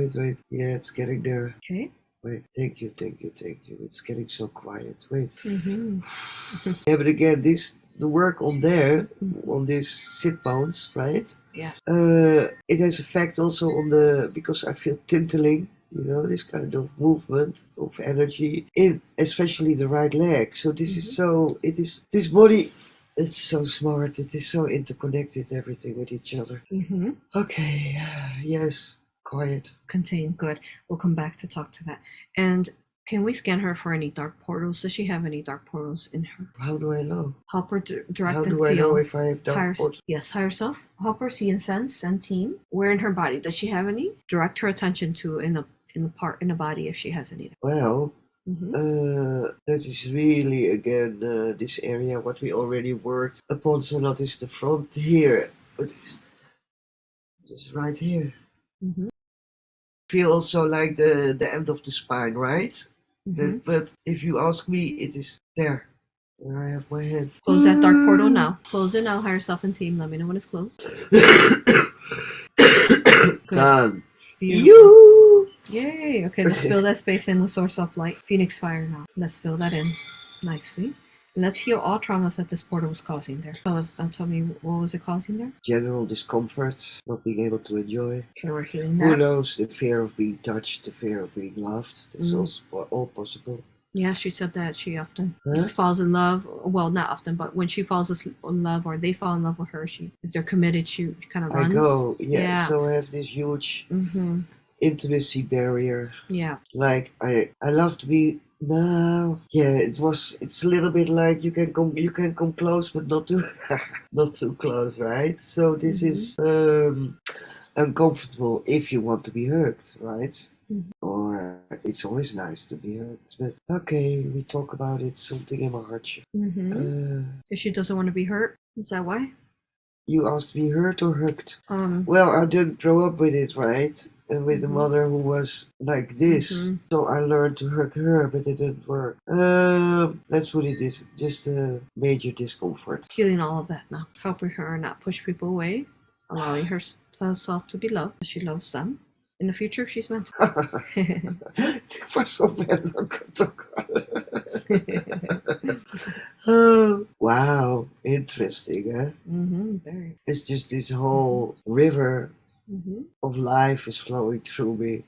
Yeah, it's getting there. Okay. Wait, thank you. It's getting so quiet. Wait. Yeah, but again, the work on there, on these sit bones, right? Yeah. It has effect also on because I feel tinkling, this kind of movement of energy in especially the right leg. So this is this body, it's so smart. It is so interconnected, everything with each other. Okay, yes. Quiet. Contain. Good. We'll come back to talk to that. And can we scan her for any dark portals? Does she have any dark portals in her? How do I know? Help her direct How and do I feel. know if I have dark portals? Yes, higher self. Help her see and sense and team. Where in her body does she have any? Direct her attention to in the body if she has any. Well, that is really again this area what we already worked upon. So not is the front here, but it's right here. Feel also like the end of the spine, right? But if you ask me, it is there. Where I have my hand. Close that dark portal now. Close it now, higher self and team. Let me know when it's closed. Done. Beautiful. You. Yay. Okay, let's fill that space in with source of light. Phoenix fire now. Let's fill that in nicely. And let's heal all traumas that this portal was causing there. Tell me, what was it causing there? General discomfort, not being able to enjoy. Okay, we're healing that. Who knows? The fear of being touched, the fear of being loved. That's also all possible. Yeah, she said that she often just falls in love. Well, not often, but when she falls in love or they fall in love with her, if they're committed, she kind of runs. I go, yeah. So I have this huge intimacy barrier. Yeah. Like I love to be. No, yeah, it's a little bit like you can come close, but not too close, right? So this is uncomfortable if you want to be hugged, right? Or it's always nice to be hugged, but okay, we talk about it. Something in my heart. She doesn't want to be hurt. Is that why? You asked me hurt or hugged? Well, I didn't grow up with it, right? And with a mother who was like this. So I learned to hug her, but it didn't work. Let's put it this, just a major discomfort. Healing all of that now. Helping her not push people away. Allowing herself to be loved. She loves them. In the future, she's meant to. Dit was wel Oh, wow, interesting, huh? Very. It's just this whole river of life is flowing through me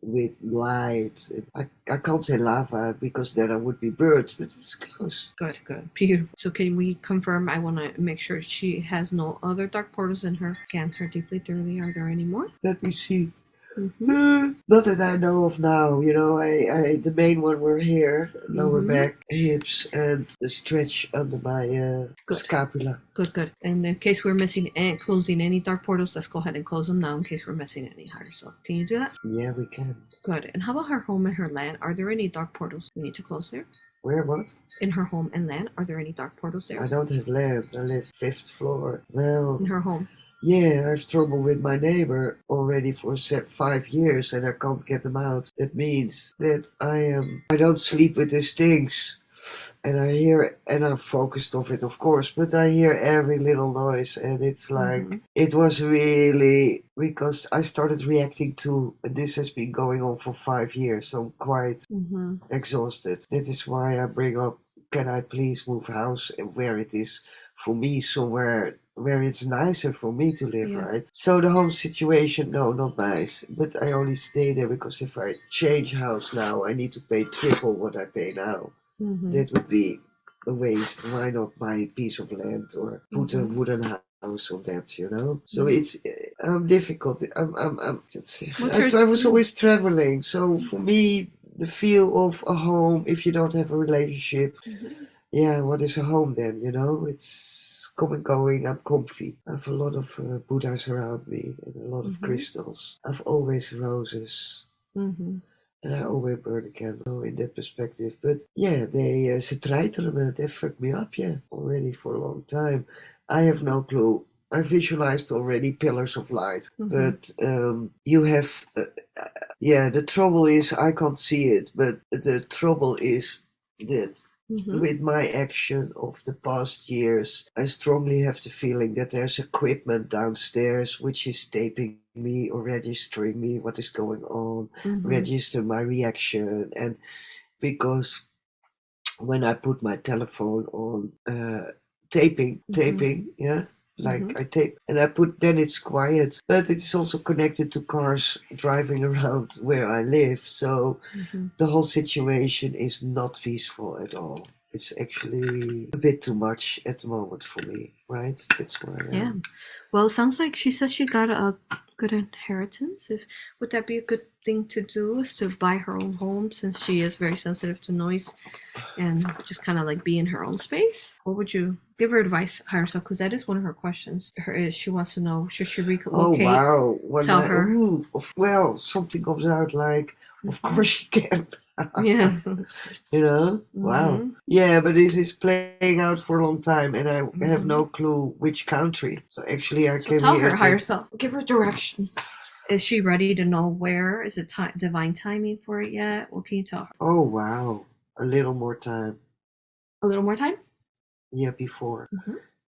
with light. I can't say lava because then I would be birds, but it's close. Good, beautiful. So can we confirm? I want to make sure she has no other dark portals in her. Scan her deeply, thoroughly. Are there any more? Let me see. Not that I know of now. I the main one were here, lower back, hips, and the stretch under my scapula. Good. And in case we're missing and closing any dark portals, let's go ahead and close them now in case we're missing any higher self. Can you do that? Yeah, we can. Good. And how about her home and her land? Are there any dark portals we need to close there? Where, what? In her home and land, are there any dark portals there? I don't have land. I live 5th floor. Well, in her home. Yeah, I've trouble with my neighbor already for 5 years and I can't get them out. That means that I don't sleep with these things. And I hear, and I'm focused of it, of course, but I hear every little noise and it's like, it was really, because I started reacting to, and this has been going on for 5 years, so I'm quite exhausted. That is why I bring up, can I please move house and where it is for me somewhere where it's nicer for me to live, Yeah. right? So the home situation, no, not nice. But I only stay there because if I change house now, I need to pay triple what I pay now. Mm-hmm. That would be a waste. Why not buy a piece of land or put a wooden house on that, you know? So it's difficult. What's your I was always traveling. So for me, the feel of a home, if you don't have a relationship, yeah, what is a home then? You know, it's come and going. I'm comfy. I have a lot of Buddhas around me and a lot of crystals. I've always roses. Mm-hmm. And I always burn a candle in that perspective. But yeah, ze treiteren me. They fucked me up, yeah, already for a long time. I have no clue. I visualized already pillars of light. But you have, yeah, the trouble is I can't see it. But the trouble is that with my action of the past years, I strongly have the feeling that there's equipment downstairs which is taping me or registering me what is going on, register my reaction. And because when I put my telephone on taping, yeah, like I tape and I put, then it's quiet, but it is also connected to cars driving around where I live. So the whole situation is not peaceful at all. It's actually a bit too much at the moment for me, right? That's where I am. Yeah. Well, it sounds like she says she got a good inheritance. Would that be a good thing to do, is to buy her own home, since she is very sensitive to noise and just kind of like be in her own space? What would you give her advice, higher self? Because that is one of her questions. She wants to know, should she relocate? Oh wow! Tell her. Well, something comes out like, of course she can. Yes. You know? Wow. Yeah, but this is playing out for a long time, and I have no clue which country. So actually, I So came tell here. her, higher self. Give her direction. Is she ready to know where? Is it divine timing for it yet? What can you tell her? Oh wow! A little more time. A little more time? Yeah, before.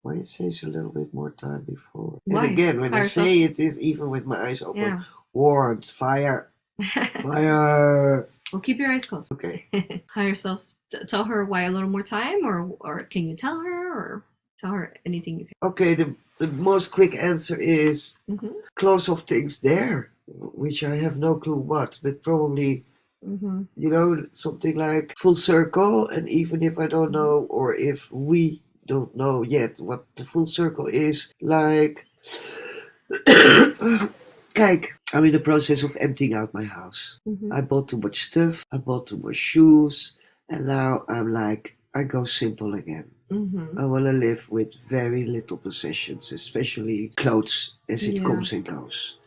Why it says a little bit more time before? Why? And again, when I Higher say self. it is even with my eyes open. Yeah. Warmth, fire, fire. Well, keep your eyes closed. Okay. Higher self. Tell her why a little more time, or can you tell her, or tell her anything you can. Okay, the most quick answer is close off things there, which I have no clue what, but probably, you know, something like full circle. And even if I don't know, or if we don't know yet what the full circle is, like, kijk, I'm in the process of emptying out my house. I bought too much stuff, I bought too much shoes, and now I'm like, I go simple again. I want to live with very little possessions, especially clothes, as it comes and goes.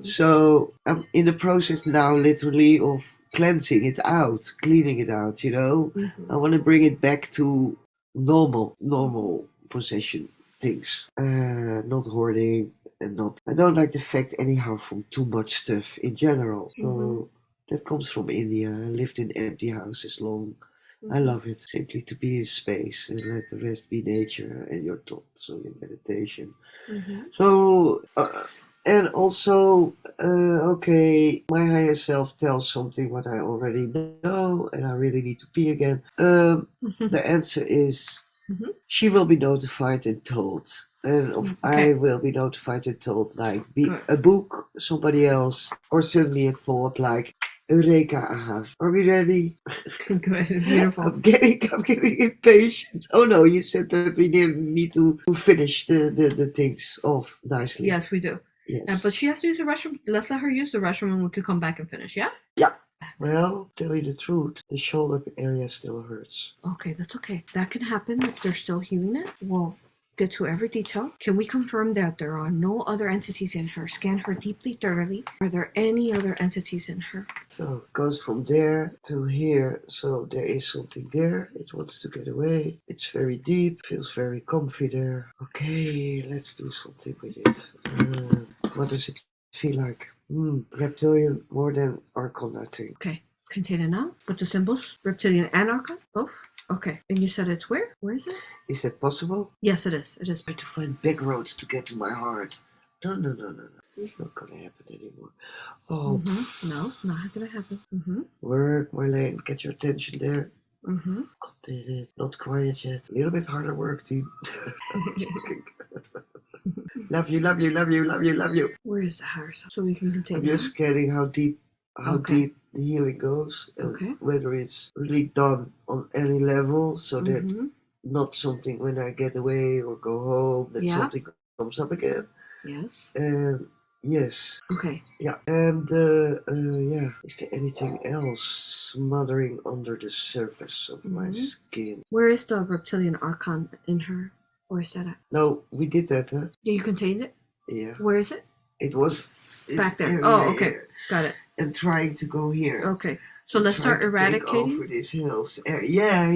So I'm in the process now, literally, of cleansing it out, cleaning it out, you know? I want to bring it back to normal possession things. Not hoarding, and not. I don't like the fact, anyhow, from too much stuff in general. So that comes from India. I lived in empty houses long. I love it, simply to be in space and let the rest be nature and your thoughts or your meditation. So, and also, okay, my higher self tells something what I already know and I really need to be again. The answer is she will be notified and told. And I will be notified and told, like, a book, somebody else, or suddenly a thought like, Eureka, aha. Are we ready? Good, beautiful. I'm getting impatient. Oh no, you said that we need to finish the things off nicely. Yes, we do. Yes. But she has to use the restroom. Let's let her use the restroom and we could come back and finish, yeah? Yeah. Well, tell you the truth, the shoulder area still hurts. Okay, that's okay. That can happen if they're still healing it. We'll get to every detail. Can we confirm that there are no other entities in her? Scan her deeply, thoroughly. Are there any other entities in her? So it goes from there to here. So there is something there. It wants to get away. It's very deep. Feels very comfy there. Okay, let's do something with it. What does it feel like? Reptilian more than Archon, I think. Okay, contain it now with the symbols. Reptilian and Archon, both? Okay, and you said it's where? Where is it? Is that possible? Yes, it is. It is. Try to find back roads to get to my heart. No. It's not gonna happen anymore. Oh. No, not gonna happen. Work, Marlene, get your attention there. Got it. Not quiet yet. A little bit harder work, team. Love you, love you, love you, love you, love you. Where is the higher self? So we can I'm continue. just scanning how deep Okay. the healing goes, and Okay. whether it's really done on any level, so that Mm-hmm. not something when I get away or go home that Yeah. something comes up again. Yes. And yes, Okay. yeah, and yeah, is there anything else smothering under the surface of my Mhm. skin? Where is the reptilian archon in her? Where is that at? No, we did that, huh? Do you contain it? Yeah, Where is it? it was this Back there. area Oh, okay. here, Got it. and trying to go here. Okay. So and let's trying start to take over eradicating. this hills. Yeah,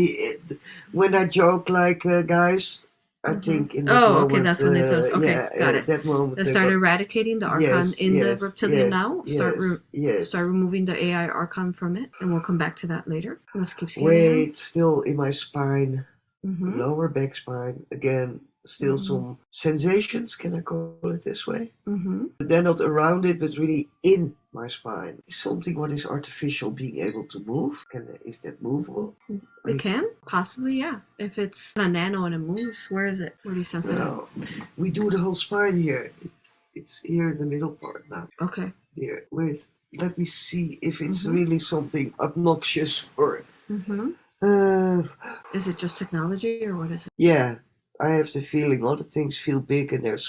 when I joke like guys, I think in that Oh, moment, okay, that's when it does. Okay, yeah, got it. that moment. Let's I start got, eradicating the archon yes, in the yes, reptilian yes, now. yes, yes. Start removing the AI archon from it, and we'll come back to that later. Let's keep scanning. Wait, still in my spine, Mm-hmm. lower back spine. Again, still some sensations. Can I call it this way? Mm-hmm. They're not around it, but really in my spine. Something what is artificial being able to move. Is that movable? It can possibly, yeah. If it's a nano and it moves, where is it? Where do you sense it? Well, we do the whole spine here. It's here in the middle part now. Okay. Here, wait. Let me see if it's really something obnoxious or. Is it just technology or what is it? Yeah, I have the feeling a lot of things feel big, and a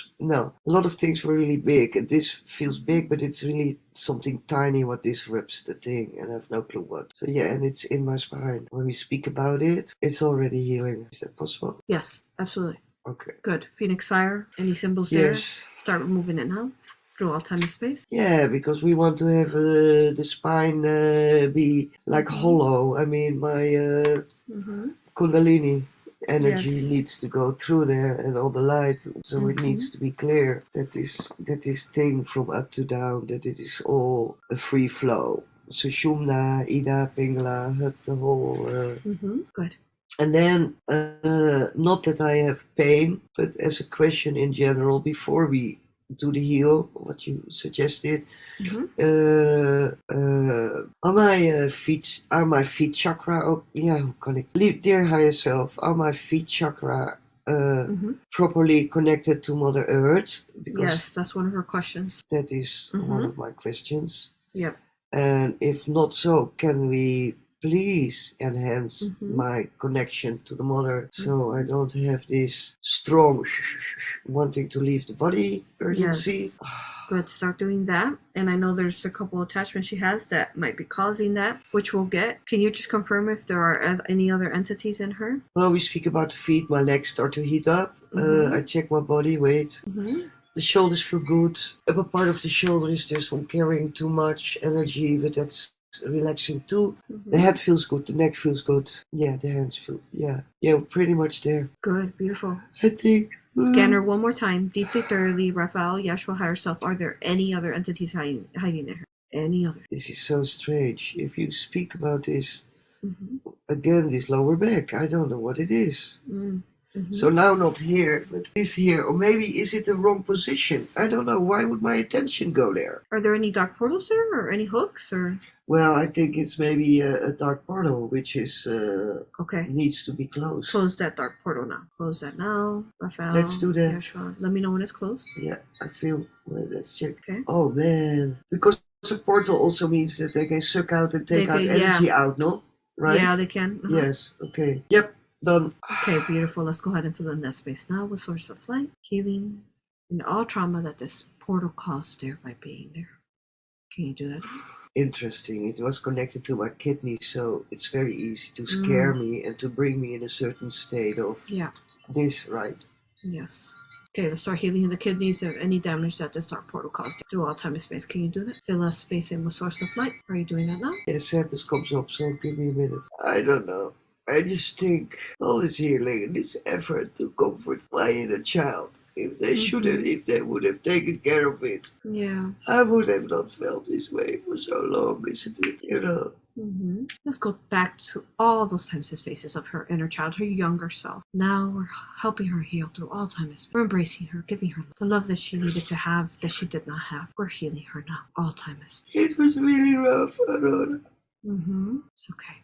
lot of things were really big, and this feels big, but it's really something tiny what disrupts the thing, and I have no clue what. So yeah, and it's in my spine. When we speak about it, it's already healing. Is that possible? Yes, absolutely. Okay. Good. Phoenix fire. Any symbols there? Yes. Start removing it now. Through all time and space. Yeah, because we want to have the spine be like hollow. I mean, my Kundalini energy needs to go through there, and all the light, so it needs to be clear that this thing from up to down, that it is all a free flow. So Shumna, Ida, Pingala, Hut, the whole. Good. And then, not that I have pain, but as a question in general, before we do the heal, what you suggested, are my feet chakra? Oh, yeah, hoe kan ik? Dear higher self, are my feet chakra properly connected to Mother Earth? Because yes, that's one of her questions. That is one of my questions. Yep. And if not so, can we please enhance my connection to the mother, so I don't have this strong wanting to leave the body urgency? Yes. Good, start doing that. And I know there's a couple attachments she has that might be causing that, which we'll get. Can you just confirm if there are any other entities in her? Well, we speak about the feet, my legs start to heat up. I check my body weight. The shoulders feel good. Upper part of the shoulder is just from carrying too much energy, but that's relaxing too. The head feels good, the neck feels good. Yeah, the hands feel, yeah, we're pretty much there. Good, beautiful. I think. Scan her one more time, deeply, thoroughly. Raphael, Yeshua, higher self. Are there any other entities hiding in her? Any other? This is so strange. If you speak about this, again, this lower back, I don't know what it is. So now not here, but is here. Or maybe is it the wrong position? I don't know. Why would my attention go there? Are there any dark portals there or any hooks or? Well, I think it's maybe a dark portal, which is okay. Needs to be closed. Close that dark portal now. Close that now, Raphael. Let's do that. Yeshua. Let me know when it's closed. Yeah, I feel. Well, let's check. Okay. Oh man, because a portal also means that they can suck out and take out energy out, no? Right? Yeah, they can. Yes. Okay. Yep. Done. Okay, beautiful. Let's go ahead and fill in that space now with source of light, healing, and all trauma that this portal caused there by being there. Can you do that? Interesting. It was connected to my kidney, so it's very easy to scare me and to bring me in a certain state of this, right? Yes. Okay, let's start healing the kidneys of any damage that this dark portal caused through all time and space. Can you do that? Fill that space in with source of light. Are you doing that now? Yeah, sadness comes up, so give me a minute. I don't know. I just think all this healing and this effort to comfort my inner child, if they would have taken care of it, I would have not felt this way for so long, isn't it? You know. Let's go back to all those times and spaces of her inner child, her younger self. Now we're helping her heal through all time and space. We're embracing her, giving her the love that she needed to have, that she did not have. We're healing her now, all time and space. It was really rough, AuroRa. It's okay.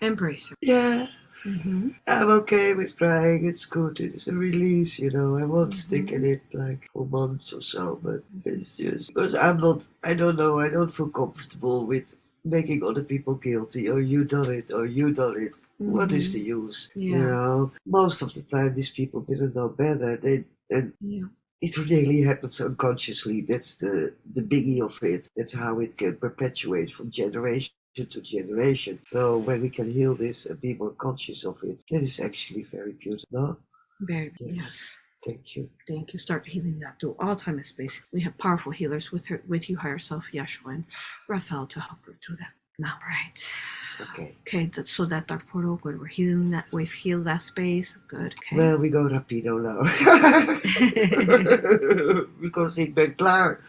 Embrace her. Yeah. Mm-hmm. I'm okay with crying. It's good. It's a release, you know. I won't stick in Mm-hmm. it like for months or so, but it's just because I'm not. I don't know. I don't feel comfortable with making other people guilty. Or you done it. Or you done it. What is the Mm-hmm. use? You Yeah. know. Most of the time, these people didn't know better. They and Yeah. it really happens unconsciously. That's the biggie of it. That's how it can perpetuate from generation to generation. So when we can heal this and be more conscious of it, that is actually very beautiful. No? Very. Yes. Yes. Thank you. Thank you. Start healing that through all time and space. We have powerful healers with you, higher self, Yeshua, and Raphael to help her through that. Now, right. Okay. Okay, so that dark portal, good. We're healing that. We've healed that space. Good. Okay. Well, we go rapido now. Because ik ben klaar.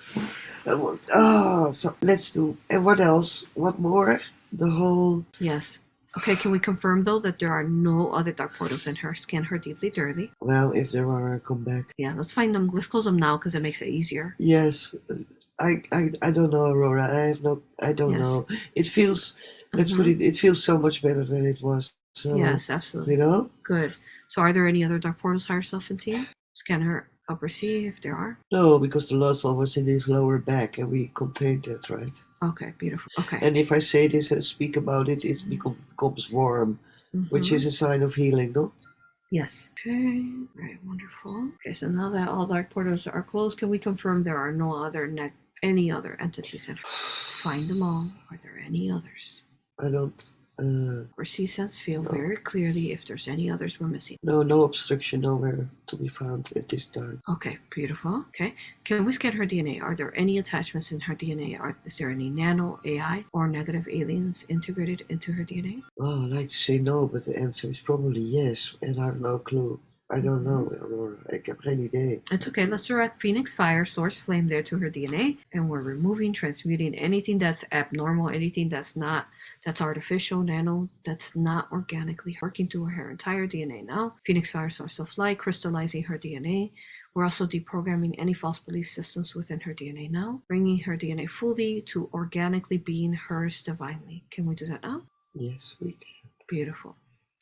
Oh, so let's do. And what else? What more? The whole. Yes. Okay, can we confirm though that there are no other dark portals in her? Scan her deeply, thoroughly. Well, if there are, I'll come back. Yeah, let's find them. Let's close them now because it makes it easier. Yes. I don't know, Aurora. I don't Yes. know. It feels. Let's put it. It feels so much better than it was. So, Yes, absolutely. You know? Good. So are there any other dark portals, higher self and team? Scan her upper C if there are. No, because the last one was in his lower back and we contained that, right? Okay, beautiful. Okay. And if I say this and speak about it, it becomes warm, which is a sign of healing, no? Yes. Okay. Right. Wonderful. Okay. So now that all dark portals are closed, can we confirm there are no other any other entities in her? Find them all. Are there any others? I don't. Or see, sense, feel No. very clearly if there's any others we're missing. No obstruction nowhere to be found at this time. Okay, beautiful. Okay, can we scan her DNA? Are there any attachments in her DNA? Is there any nano AI or negative aliens integrated into her DNA? Oh, I'd like to say no, but the answer is probably yes, and I have no clue. I don't know, Aurora. Ik heb geen idee. It's okay. Let's direct Phoenix Fire, Source Flame there to her DNA, and we're removing, transmuting anything that's abnormal, anything that's artificial, nano, that's not organically working through her entire DNA now. Phoenix Fire, Source of Light, crystallizing her DNA. We're also deprogramming any false belief systems within her DNA now, bringing her DNA fully to organically being hers divinely. Can we do that now? Yes, we can. Beautiful.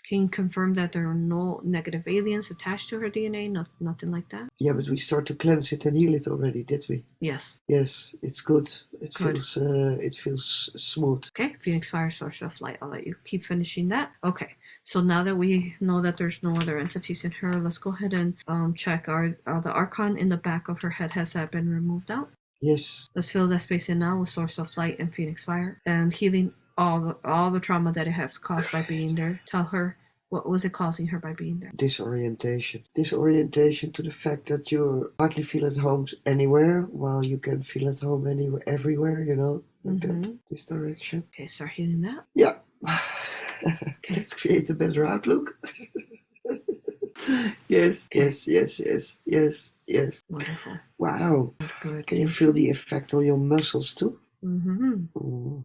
Can you confirm that there are no negative aliens attached to her DNA? Nothing like that? Yeah, but we start to cleanse it and heal it already, did we? Yes. Yes, it's good. It Good. feels smooth. Okay, Phoenix Fire, Source of Light. I'll let you keep finishing that. Okay, so now that we know that there's no other entities in her, let's go ahead and check the Archon in the back of her head. Has that been removed out? Yes. Let's fill that space in now with Source of Light and Phoenix Fire, and healing all the trauma that it has caused by being there. Tell her, what was it causing her by being there? Disorientation. Disorientation to the fact that you hardly feel at home anywhere, while you can feel at home anywhere, everywhere, you know, like that. This direction. Okay, start healing that. Yeah. Let's create a better outlook. Yes. Wonderful. Wow. Good. Can you feel the effect on your muscles too? Mm-hmm.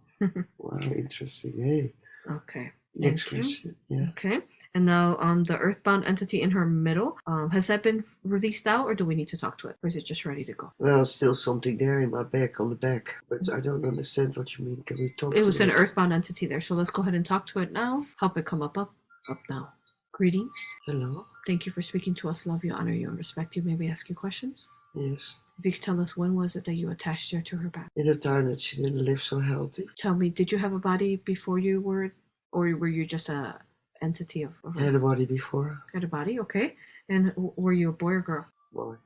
Wow, interesting. Hey. Okay. Next Thank you. question. Yeah. Okay. And now the earthbound entity in her middle, has that been released out, or do we need to talk to it? Or is it just ready to go? Well, still something there in my back, on the back, but I don't understand what you mean. Can we talk to it? It was an earthbound entity there, so let's go ahead and talk to it now. Help it come up now. Greetings. Hello? Thank you for speaking to us. Love you, honor you, and respect you. May we ask you questions? Yes. If you could tell us, when was it that you attached her to her back? In a time that she didn't live so healthy. Tell me, did you have a body before you were, or were you just a entity of I had a body before. Had a body, okay. And were you a boy or girl? Boy.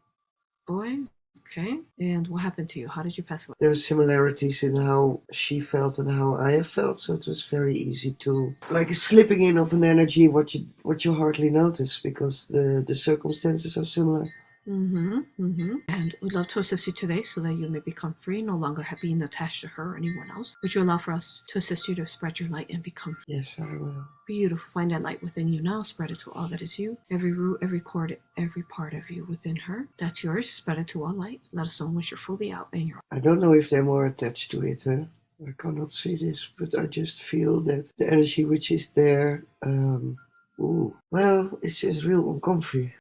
Boy, okay. And what happened to you? How did you pass away? There were similarities in how she felt and how I have felt, so it was very easy to, like a slipping in of an energy, what you hardly notice because the circumstances are similar. And we'd love to assist you today so that you may become free, no longer being attached to her or anyone else. Would you allow for us to assist you to spread your light and become free? Yes, I will. Beautiful. Find that light within you now. Spread it to all that is you. Every root, every cord, every part of you within her. That's yours. Spread it to all light. Let us know once you're fully out and you're. I don't know if they're more attached to it, huh? I cannot see this, but I just feel that the energy which is there, well, it's just real uncomfy.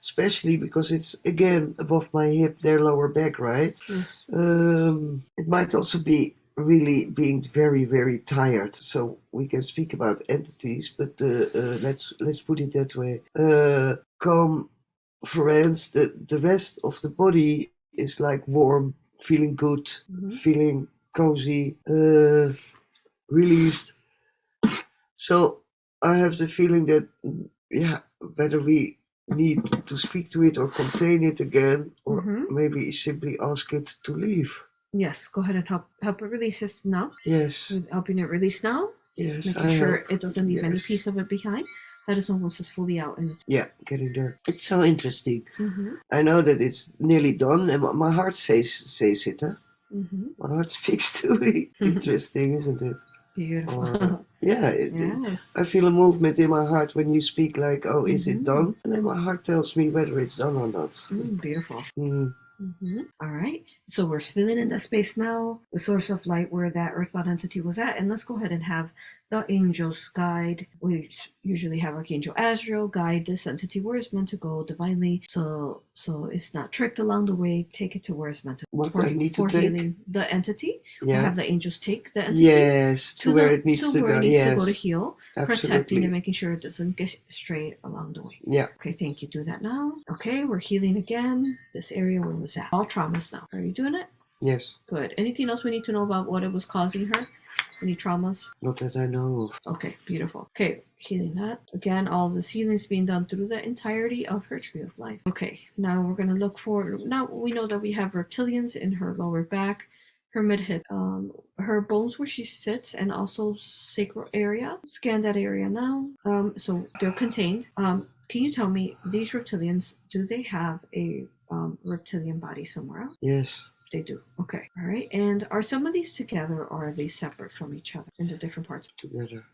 Especially because it's, again, above my hip, their lower back, right? Yes. It might also be really being very, very tired. So we can speak about entities, but let's put it that way. Calm friends, the rest of the body is like warm, feeling good, feeling cozy, released. So I have the feeling that, yeah, whether we need to speak to it or contain it again, or maybe simply ask it to leave. Yes, go ahead and help it release it now. Yes. With helping it release now. Yes, making sure it doesn't leave any piece of it behind. Let us know once it's fully out. And yeah, getting there. It's so interesting. I know that it's nearly done, and my heart says it. Huh? My heart speaks to me. Interesting, isn't it? Beautiful. Yeah, yes. I feel a movement in my heart when you speak like, oh, is it done? And then my heart tells me whether it's done or not. Beautiful. All right, so we're filling in that space now, the source of light where that earthbound entity was at, and let's go ahead and have the angels guide. We usually have Archangel Azrael guide this entity where it's meant to go divinely, so it's not tricked along the way. Take it to where it's meant to. What I need to take? Healing the entity. Yeah. We'll have the angels take the entity. Yes, to where it needs to go. To go to heal, absolutely. Protecting and making sure it doesn't get straight along the way. Yeah. Okay, thank you. Do that now. Okay, we're healing again. This area where it was at. All traumas now. Are you doing it? Yes. Good. Anything else we need to know about what it was causing her? Any traumas? Not that I know of. Okay, beautiful. Okay, healing that. Again, all of this healing is being done through the entirety of her tree of life. Okay, now we're going to look for, now we know that we have reptilians in her lower back, her mid hip, her bones where she sits, and also sacral area. Scan that area now. So they're contained. Can you tell me, these reptilians, do they have a reptilian body somewhere else? Yes. They do. Okay. All right. And are some of these together, or are they separate from each other in the different parts? Together.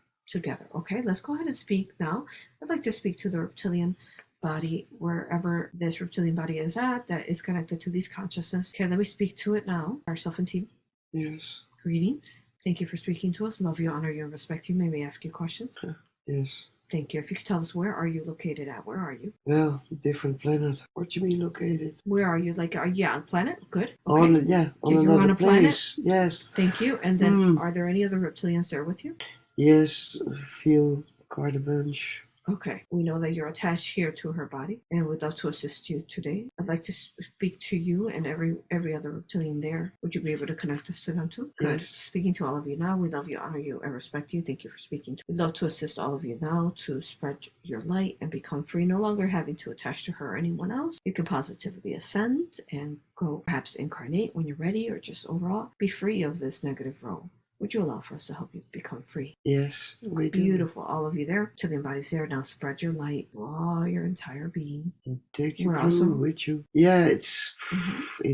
Okay. Let's go ahead and speak now. I'd like to speak to the reptilian body, wherever this reptilian body is at, that is connected to these consciousness. Okay. Let me speak to it now. Ourself and team. Yes. Greetings. Thank you for speaking to us. Love you, honor you, and respect you. May we ask you questions? Yes. Thank you. If you could tell us, where are you located at? Where are you? Well, different planet. What do you mean located? Where are you? Like, are you on planet? Good. Okay. You're on a place. Planet? Yes. Thank you. And then, are there any other reptilians there with you? Yes, a few, quite a bunch. Okay. We know that you're attached here to her body, and we'd love to assist you today. I'd like to speak to you and every other reptilian there. Would you be able to connect us to them too? Good. Yes. Speaking to all of you now. We love you, honor you, and respect you. Thank you for speaking. We'd love to assist all of you now to spread your light and become free, no longer having to attach to her or anyone else. You can positively ascend and go perhaps incarnate when you're ready, or just overall be free of this negative role. Would you allow for us to help you become free? Yes, we do. Beautiful. All of you there. Reptilian bodies there. Now spread your light. Raw your entire being. And take your crew with you. Yeah, it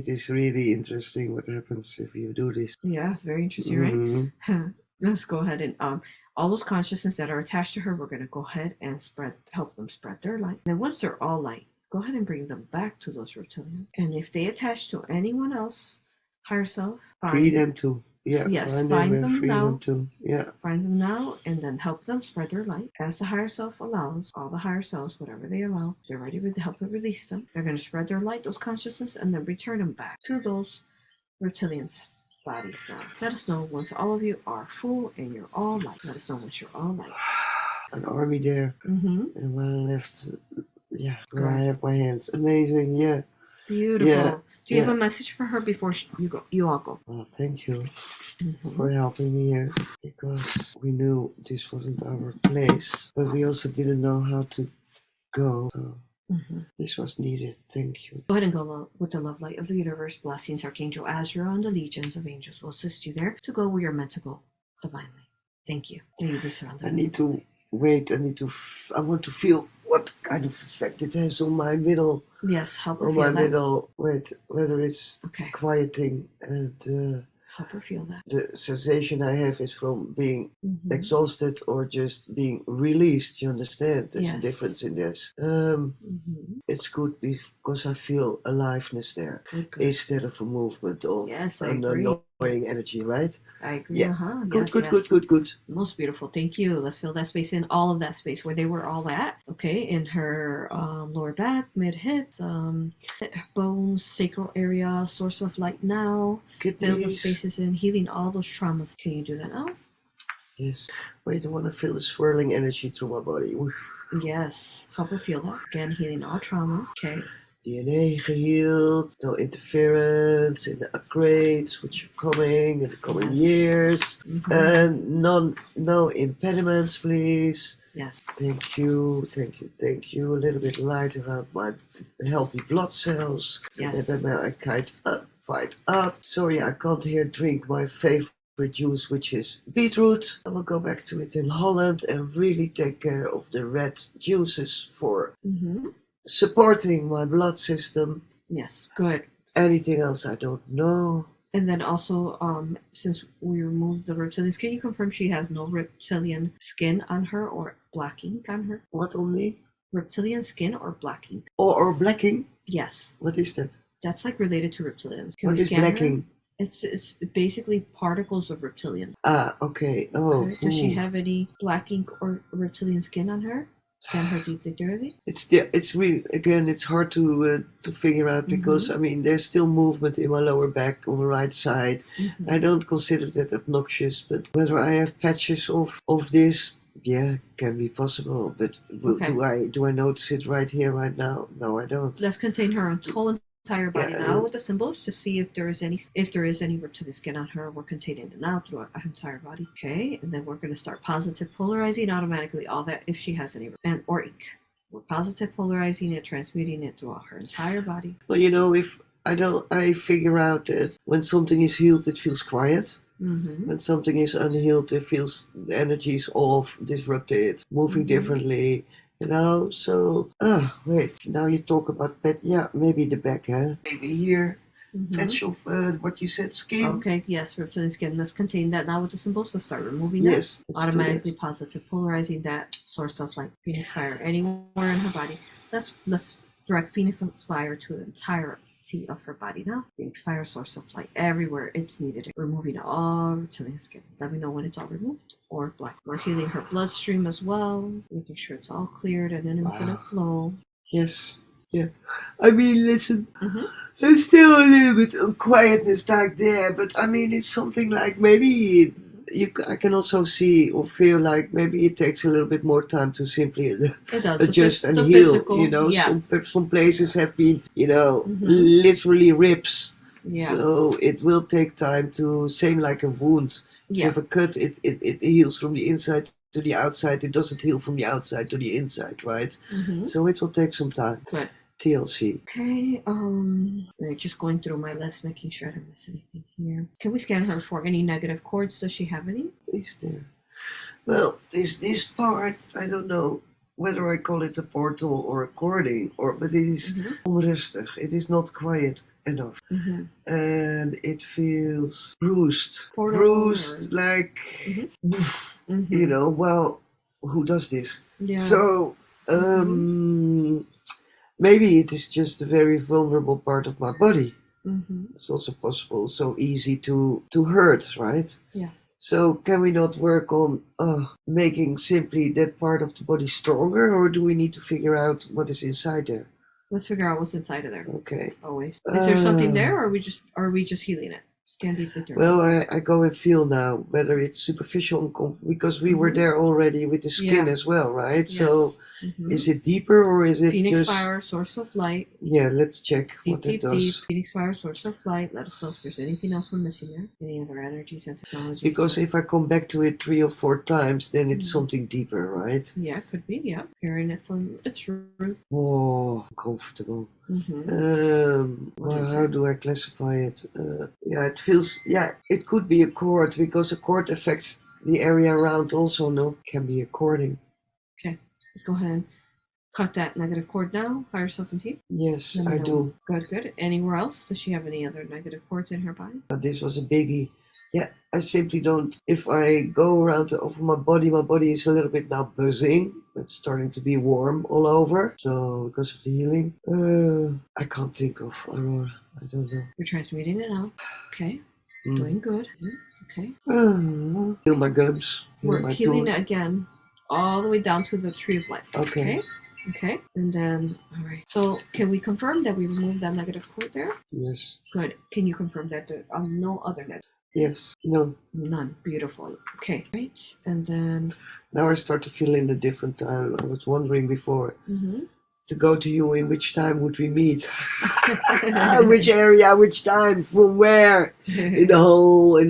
is really interesting what happens if you do this. Yeah, very interesting, right? Let's go ahead and all those consciousness that are attached to her, we're going to go ahead and help them spread their light. And once they're all light, go ahead and bring them back to those reptilians. And if they attach to anyone else, higher self, free them too. Yeah, yes, find them now. Yeah. Find them now, and then help them spread their light. As the higher self allows, all the higher selves, whatever they allow, they're ready to help it release them. They're going to spread their light, those consciousness, and then return them back to those reptilians' bodies now. Let us know once all of you are full and you're all light. Let us know once you're all light. An army there. And when I left, where I have my hands. Amazing, yeah. Beautiful. Yeah. Do you have a message for her before you all go? Well, thank you for helping me here, because we knew this wasn't our place, but we also didn't know how to go. So this was needed. Thank you. Go ahead and go with the love light of the universe. Blessings, Archangel Azrael, and the legions of angels will assist you there to go where you're meant to go divinely. Thank you. May you be surrounded. I need to wait. I want to feel what kind of effect it has on my middle. Yes, help her on feel my that. middle. Wait, whether it's quieting and help her feel that. The sensation I have is from being exhausted or just being released. You understand? There's a difference in this. It's good because I feel aliveness there instead of a movement of I agree. energy, right? I agree. Yeah. Good, Yes, good, yes. good, good, good. Most beautiful. Thank you. Let's fill that space in, all of that space where they were all at. Okay, in her lower back, mid hips, bones, sacral area, source of light now. Fill those spaces in, healing all those traumas. Can you do that now? Yes. Wait, I want to feel the swirling energy through my body. Oof. Yes. Help her feel that. Again, healing all traumas. Okay. DNA healed, no interference in the upgrades which are coming in the coming years, and no impediments, please. Yes. Thank you, thank you, thank you. A little bit light around my healthy blood cells. Yes. And then I fight up. Sorry, I can't here drink my favorite juice, which is beetroot. I will go back to it in Holland and really take care of the red juices for supporting my blood system. Yes, good. Anything else I don't know. And then also, since we removed the reptilian skin, you confirm she has no reptilian skin on her or black ink on her? What on me? Reptilian skin or black ink? Or black ink? Yes. What is that? That's like related to reptilians. Can what we is scan black her? ink? It's basically particles of reptilian. Ah, okay. Oh. Okay. Does she have any black ink or reptilian skin on her? Scan her deeply, thoroughly. It's really, again, it's hard to figure out because I mean there's still movement in my lower back on the right side. I don't consider that obnoxious, but whether I have patches of this, yeah, can be possible. But do I notice it right here, right now? No, I don't. Let's contain her whole entire body now with the symbols to see if there is any reptilian skin on her. We're containing it now through her entire body. Okay, and then we're going to start positive polarizing automatically all that if she has any or ink. We're positive polarizing it, transmuting it throughout her entire body. Well, you know, if I figure out that when something is healed, it feels quiet. When something is unhealed, it feels the energy is off, disrupted, moving differently. You know, so, wait, now you talk about maybe the back, huh? Maybe here. Patch of what you said, skin. Okay, yes, reptilian skin. Let's contain that now with the symbols. Let's start removing that. Yes. Automatically positive polarizing that source of light, Phoenix fire, anywhere in her body. Let's direct Phoenix fire to the entirety of her body now. Phoenix fire, source of light, everywhere it's needed. Removing all reptilian skin. Let me know when it's all removed or black. We're healing her bloodstream as well, making sure it's all cleared and an infinite flow. Yes. Yeah. I mean, listen, there's still a little bit of quietness back there, but I mean, it's something like maybe I can also see or feel like maybe it takes a little bit more time to simply adjust and heal. Physical, you know, some places have been, you know, literally rips. Yeah. So it will take time to, same like a wound. If you have a cut, it heals from the inside to the outside. It doesn't heal from the outside to the inside, right? So it will take some time. Good. TLC. Okay, we're just going through my list, making sure I don't miss anything here. Can we scan her for any negative cords? Does she have any? Is there? Well, this part, I don't know whether I call it a portal or a cording, but it is onrustig. It is not quiet enough. And it feels bruised. Bruised, like, you know, well, who does this? Yeah. So, maybe it is just a very vulnerable part of my body. It's also possible, so easy to hurt, right? Yeah. So can we not work on making simply that part of the body stronger, or do we need to figure out what is inside there? Let's figure out what's inside of there. Okay. Always. Is there something there, or are we just healing it? Scan deeply through. Well, I go and feel now whether it's superficial because we were there already with the skin as well, right? Yes. So is it deeper or is it Phoenix just... fire, source of light. Yeah, let's check what it does. Deep. Phoenix fire, source of light. Let us know if there's anything else we're missing there. Any other energies and technologies. Because if I come back to it 3 or 4 times, then it's something deeper, right? Yeah, could be. Yeah, carrying it from its root. Oh, comfortable. Well, how do I classify it? Yeah, it feels, it could be a cord because a cord affects the area around also, no? Can be a cording. Okay, let's go ahead and cut that negative cord now. Fire yourself in teeth. Yes, I do. Good. Anywhere else? Does she have any other negative cords in her body? This was a biggie. Yeah, I simply don't. If I go around over my body is a little bit now buzzing. It's starting to be warm all over. So, because of the healing, I can't think of AuroRa. I don't know. You're transmuting it out. Okay. Doing good. Okay. Heal my gums. Heal We're my healing tooth. it again, all the way down to the tree of life. Okay. Okay. And then, all right. So, can we confirm that we removed that negative code there? Yes. Good. Can you confirm that there are no other negative? Yes. No. None. Beautiful. Okay. Right. And then. Now I start to feel in a different time. I was wondering before. To go to you, in which time would we meet? Which area, which time, from where? In the hole. And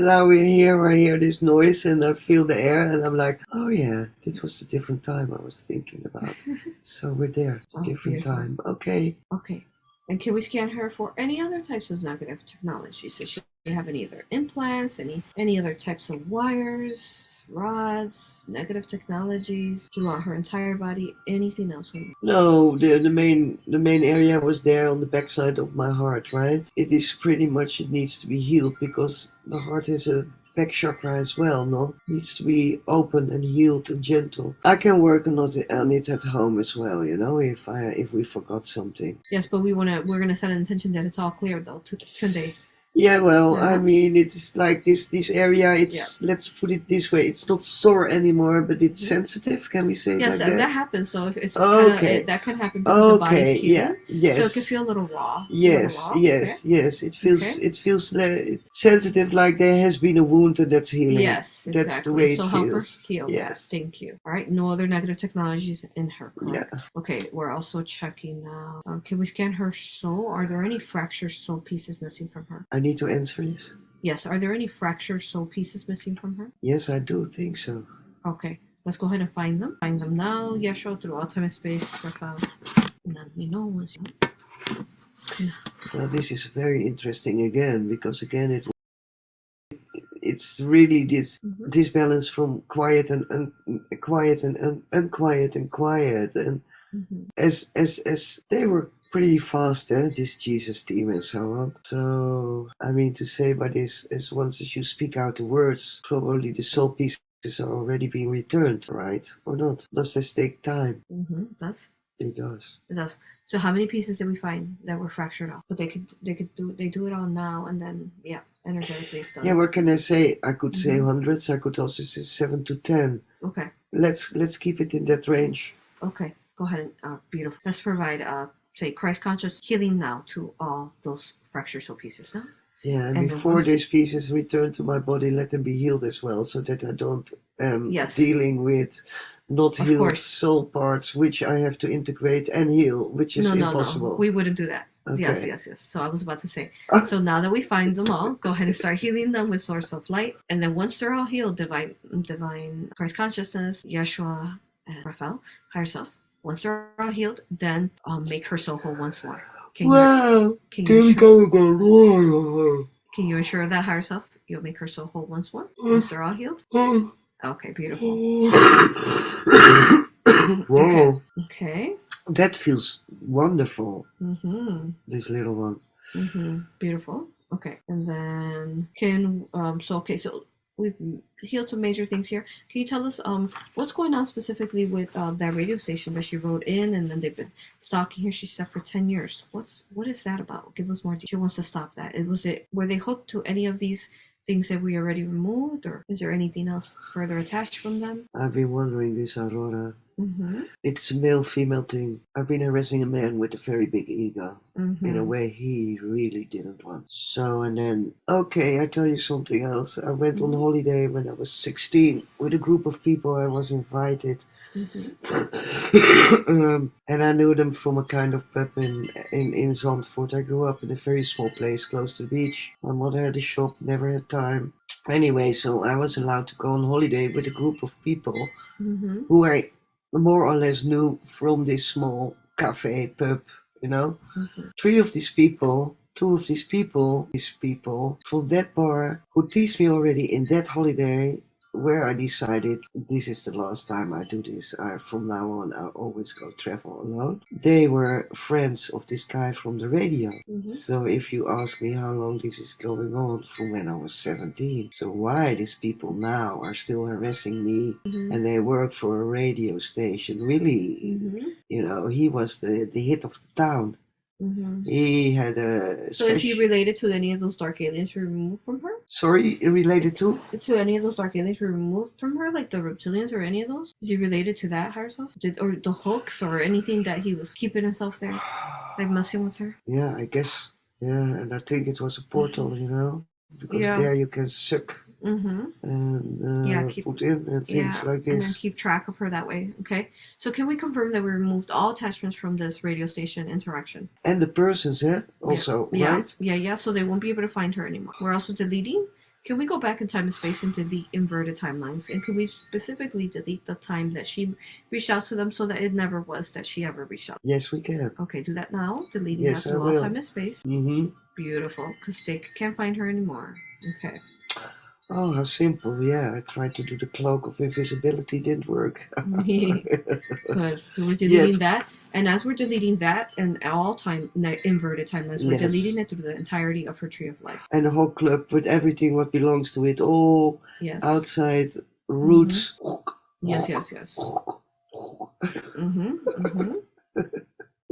now we're here, I hear this noise and I feel the air and I'm like, oh yeah, this was a different time I was thinking about. So we're there, it's a different time. Okay. Okay. And can we scan her for any other types of negative technology? So she have any other implants, any other types of wires, rods, negative technologies throughout her entire body, anything else? No, the main area was there on the backside of my heart, right? It is pretty much, it needs to be healed because the heart is a back chakra as well, no? It needs to be open and healed and gentle. I can work on it at home as well, you know, if we forgot something. Yes, but we're gonna set an intention that it's all clear though today. Yeah, well, I mean, it's like this area, it's, let's put it this way, it's not sore anymore, but it's sensitive, can we say like that? Yes, that happens, so if it's okay. that can happen because the body's healing. Yes. So it can feel a little raw. Yes, it feels sensitive, like there has been a wound and that's healing. Yes, exactly. That's the way it feels. Help her heal that. Thank you. All right, no other negative technologies in her, correct? Yeah. Okay, we're also checking now. Can we scan her soul? Are there any fractured soul pieces missing from her? I need to answer this. Yes, are there any fractured soul pieces missing from her? Yes, I do think so. Okay, let's go ahead and find them. Find them now, Yeshua, through all time and space. Let me know once you. Well, this is very interesting again, because again it's really this balance from quiet and quiet and unquiet and quiet, and as they were pretty fast, this Jesus team and so on. So I mean to say by this is, once as you speak out the words, probably the soul pieces are already being returned, right? Or not? Does this take time? It does. It does. It does. So how many pieces did we find that were fractured off? But they do it all now, and then energetically it's done. Yeah, what can I say? I could say hundreds. I could also say 7 to 10. Okay. Let's keep it in that range. Okay. Go ahead and beautiful. Let's provide say Christ conscious healing now to all those fractured soul pieces now. Yeah, and before these pieces return to my body, let them be healed as well, so that I don't dealing with not healed soul parts, which I have to integrate and heal, which is impossible. No, we wouldn't do that. Okay. Yes. So I was about to say. So now that we find them all, go ahead and start healing them with source of light, and then once they're all healed, divine Christ consciousness, Yeshua, and Raphael, higher self. Once they're all healed, then make her soul whole once more. Can you assure that higher self you'll make her soul whole once more? Once they're all healed? Okay, beautiful. Wow. Okay. That feels wonderful. This little one. Beautiful. Okay, and then so we've healed some major things here. Can you tell us what's going on specifically with that radio station that she wrote in, and then they've been stalking her? She said for 10 years. What is that about? Give us more details. She wants to stop that. Were they hooked to any of these things that we already removed, or is there anything else further attached from them? I've been wondering this, AuroRa. It's a male-female thing. I've been harassing a man with a very big ego in a way he really didn't want. So, and then, okay, I tell you something else. I went on holiday when I was 16 with a group of people. I was invited. And I knew them from a kind of pub in Zandvoort. I grew up in a very small place close to the beach. My mother had a shop, never had time. Anyway, so I was allowed to go on holiday with a group of people who I more or less knew from this small cafe, pub, you know. Two of these people from that bar who teased me already in that holiday, where I decided this is the last time I do this. From now on, I'll always go travel alone. They were friends of this guy from the radio. So if you ask me how long this is going on, from when I was 17. So why these people now are still harassing me, and they work for a radio station, really, you know, he was the hit of the town. Mm-hmm. He had a So is he special... related to any of those dark aliens we removed from her? Sorry, related to? To any of those dark aliens we removed from her, like the reptilians or any of those? Is he related to that higher self? Or the hooks or anything that he was keeping himself there, like messing with her? Yeah, I guess. Yeah, and I think it was a portal, you know, because Yeah. there you can suck Mm-hmm. Yeah, and keep put in and things yeah, like and then this. keep track of her that way. Okay. So can we confirm that we removed all attachments from this radio station interaction? And the persons, eh? Yeah. Also, Yeah. right? Yeah. So they won't be able to find her anymore. We're also deleting. Can we go back in time and space and delete inverted timelines? And can we specifically delete the time that she reached out to them so that it never was that she ever reached out? Yes, we can. Okay, do that now. Deleting Yes, that I through all will. time and space. Mm-hmm. Beautiful, because they can't find her anymore. Okay. Oh, how simple. Yeah, I tried to do the cloak of invisibility, didn't work. Good. So we're Yet. deleting that, and as we're deleting that and all time inverted timelines, we're Yes. deleting it through the entirety of her tree of life. And the whole club with everything what belongs to it, all Yes. outside roots. Yes.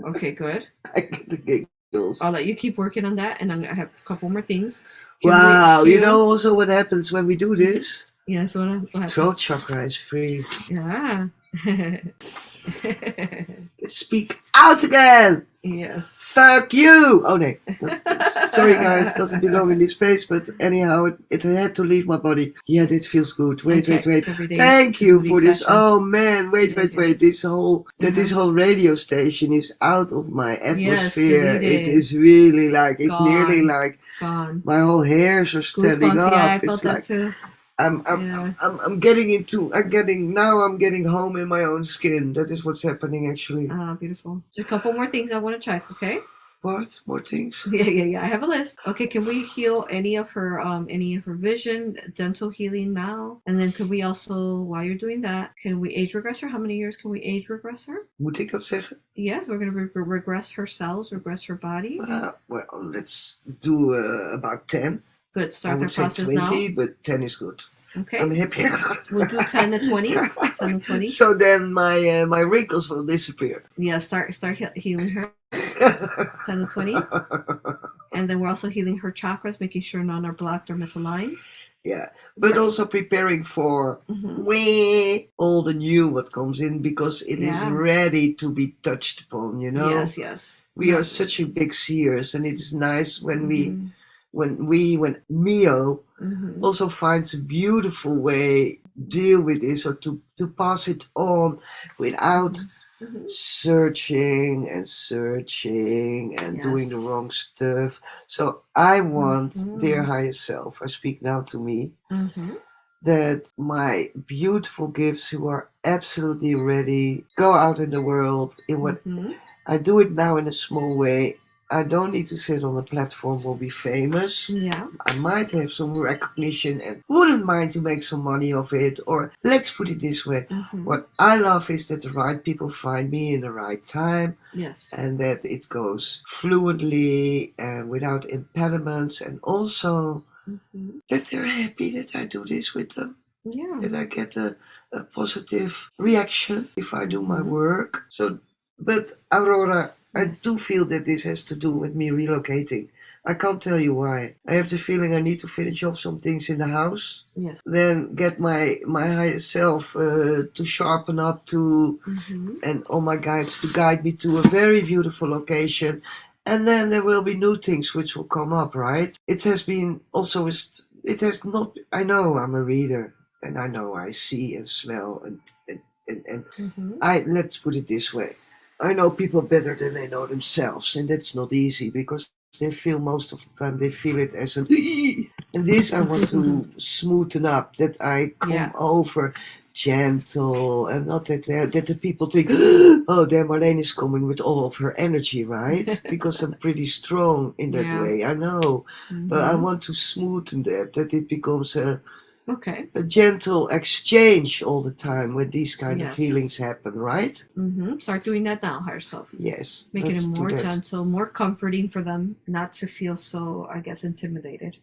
Okay, good. I get the giggles. I'll let you keep working on that, and I have a couple more things. Wow, you know also what happens when we do this? Yes, what happens? Throat chakra is free. Yeah. Speak out again! Yes. Fuck you! Oh no. Sorry guys, doesn't belong in this space, but anyhow, it had to leave my body. Yeah, this feels good. Wait. Thank you for this. Oh man, wait. This whole radio station is out of my atmosphere. It is really like, it's nearly like my whole hairs are standing up. Yeah, I felt that too. I'm getting home in my own skin. That is what's happening actually. Beautiful. Just a couple more things I want to check, okay? What? More things? Yeah. I have a list. Okay, can we heal any of her vision, dental healing now? And then could we also, while you're doing that, can we age regress her? How many years can we age regress her? Moet ik dat zeggen? Yes, we're going to regress her cells, regress her body. Well, let's do about 10. Good. Start the process 20, now. But 10 is good. Okay. I'm happy. We'll do 10 to 20. 10 to 20. So then my wrinkles will disappear. Yeah, start healing her. 10 to 20. And then we're also healing her chakras, making sure none are blocked or misaligned. Yeah, but also preparing for all the new what comes in, because it is ready to be touched upon, you know? Yes. We are such a big seers, and it is nice when when Mio also finds a beautiful way deal with this, or to pass it on without searching and doing the wrong stuff. So I want, dear higher self, I speak now to me, that my beautiful gifts who are absolutely ready go out in the world in what I do it now in a small way. I don't need to sit on a platform or be famous. Yeah. I might have some recognition and wouldn't mind to make some money of it. Or let's put it this way. What I love is that the right people find me in the right time. Yes. And that it goes fluently and without impediments. And also that they're happy that I do this with them. Yeah. That I get a positive reaction if I do my work. So, but AuroRa, I do feel that this has to do with me relocating. I can't tell you why. I have the feeling I need to finish off some things in the house. Yes. Then get my higher self to sharpen up to, and all my guides to guide me to a very beautiful location. And then there will be new things which will come up, right? It has been also, it has not, I know I'm a reader, and I know I see and smell, and let's put it this way. I know people better than they know themselves, and that's not easy, because they feel most of the time they feel it as an and this I want to smoothen up, that I come over gentle, and not that the people think, oh, there Marlene is coming with all of her energy, right? Because I'm pretty strong in that way, I know, but I want to smoothen that it becomes a gentle exchange all the time when these kind of healings happen, right? Start doing that now, higher self. Yes. Making it more gentle, more comforting for them, not to feel so, I guess, intimidated.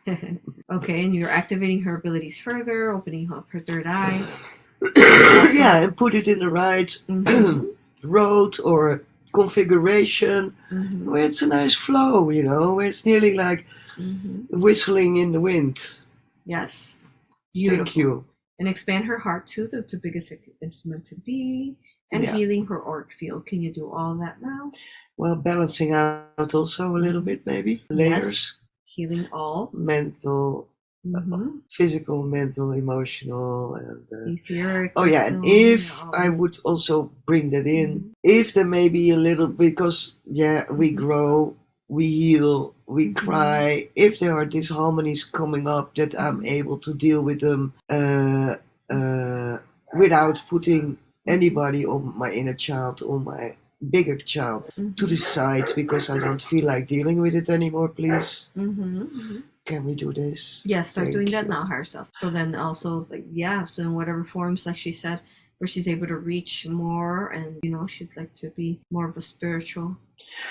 Okay, and you're activating her abilities further, opening up her third eye. Yeah, and put it in the right road, or configuration where it's a nice flow, you know, where it's nearly like whistling in the wind. Yes. Beautiful. Thank you. And expand her heart too, the biggest it's meant to be. And healing her auric field. Can you do all that now? Well, balancing out also a little bit, maybe. Layers. Yes. Healing all. Mental, physical, mental, emotional, and etheric. Oh yeah, and if I would also bring that in, if there may be a little, because we grow, we heal, we cry. If there are disharmonies coming up, that I'm able to deal with them without putting anybody or my inner child or my bigger child to the side, because I don't feel like dealing with it anymore, please. Can we do this? Yes, start doing that now herself. So then also, like, so in whatever forms, like she said, where she's able to reach more, and, you know, she'd like to be more of a spiritual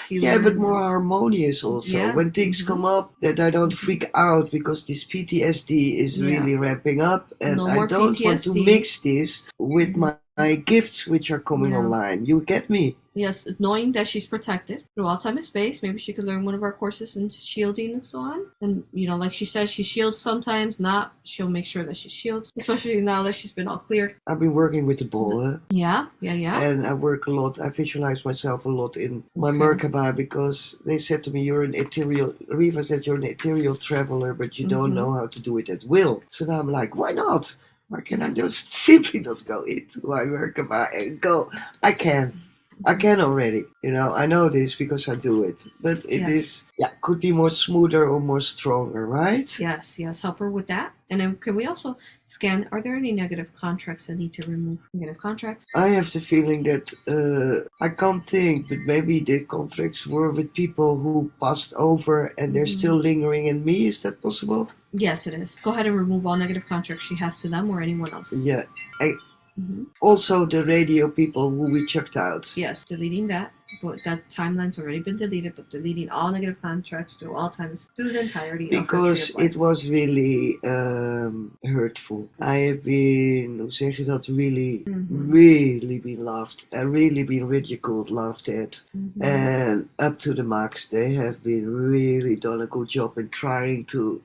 healer. Yeah, but more harmonious also. Yeah. When things come up, that I don't freak out, because this PTSD is really ramping up, and No I more don't want to PTSD. mix this with my gifts which are coming online. You get me? Yes, knowing that she's protected through all time and space. Maybe she could learn one of our courses in shielding and so on. And, you know, like she says, she shields sometimes, not. She'll make sure that she shields, especially now that she's been all cleared. I've been working with the ball, huh? Yeah. And I work a lot. I visualize myself a lot in my Merkaba, because they said to me, you're an ethereal, Riva said, you're an ethereal traveler, but you don't know how to do it at will. So now I'm like, why not? Why can I just simply not go into my Merkaba and go? I can already, you know. I know this because I do it, but it is could be more smoother or more stronger, right? Yes, help her with that. And then can we also scan, are there any negative contracts that need to remove? Negative contracts? I have the feeling that I can't think, but maybe the contracts were with people who passed over and they're still lingering in me. Is that possible? Yes, it is. Go ahead and remove all negative contracts she has to them or anyone else. Yeah. Also the radio people who we checked out. Yes, deleting that. But that timeline's already been deleted, but deleting all negative contracts through all times, through the entirety because of her it was really hurtful. I have been, hoe zeg je dat, really been laughed and really been ridiculed, laughed at. And up to the max, they have been really done a good job in trying to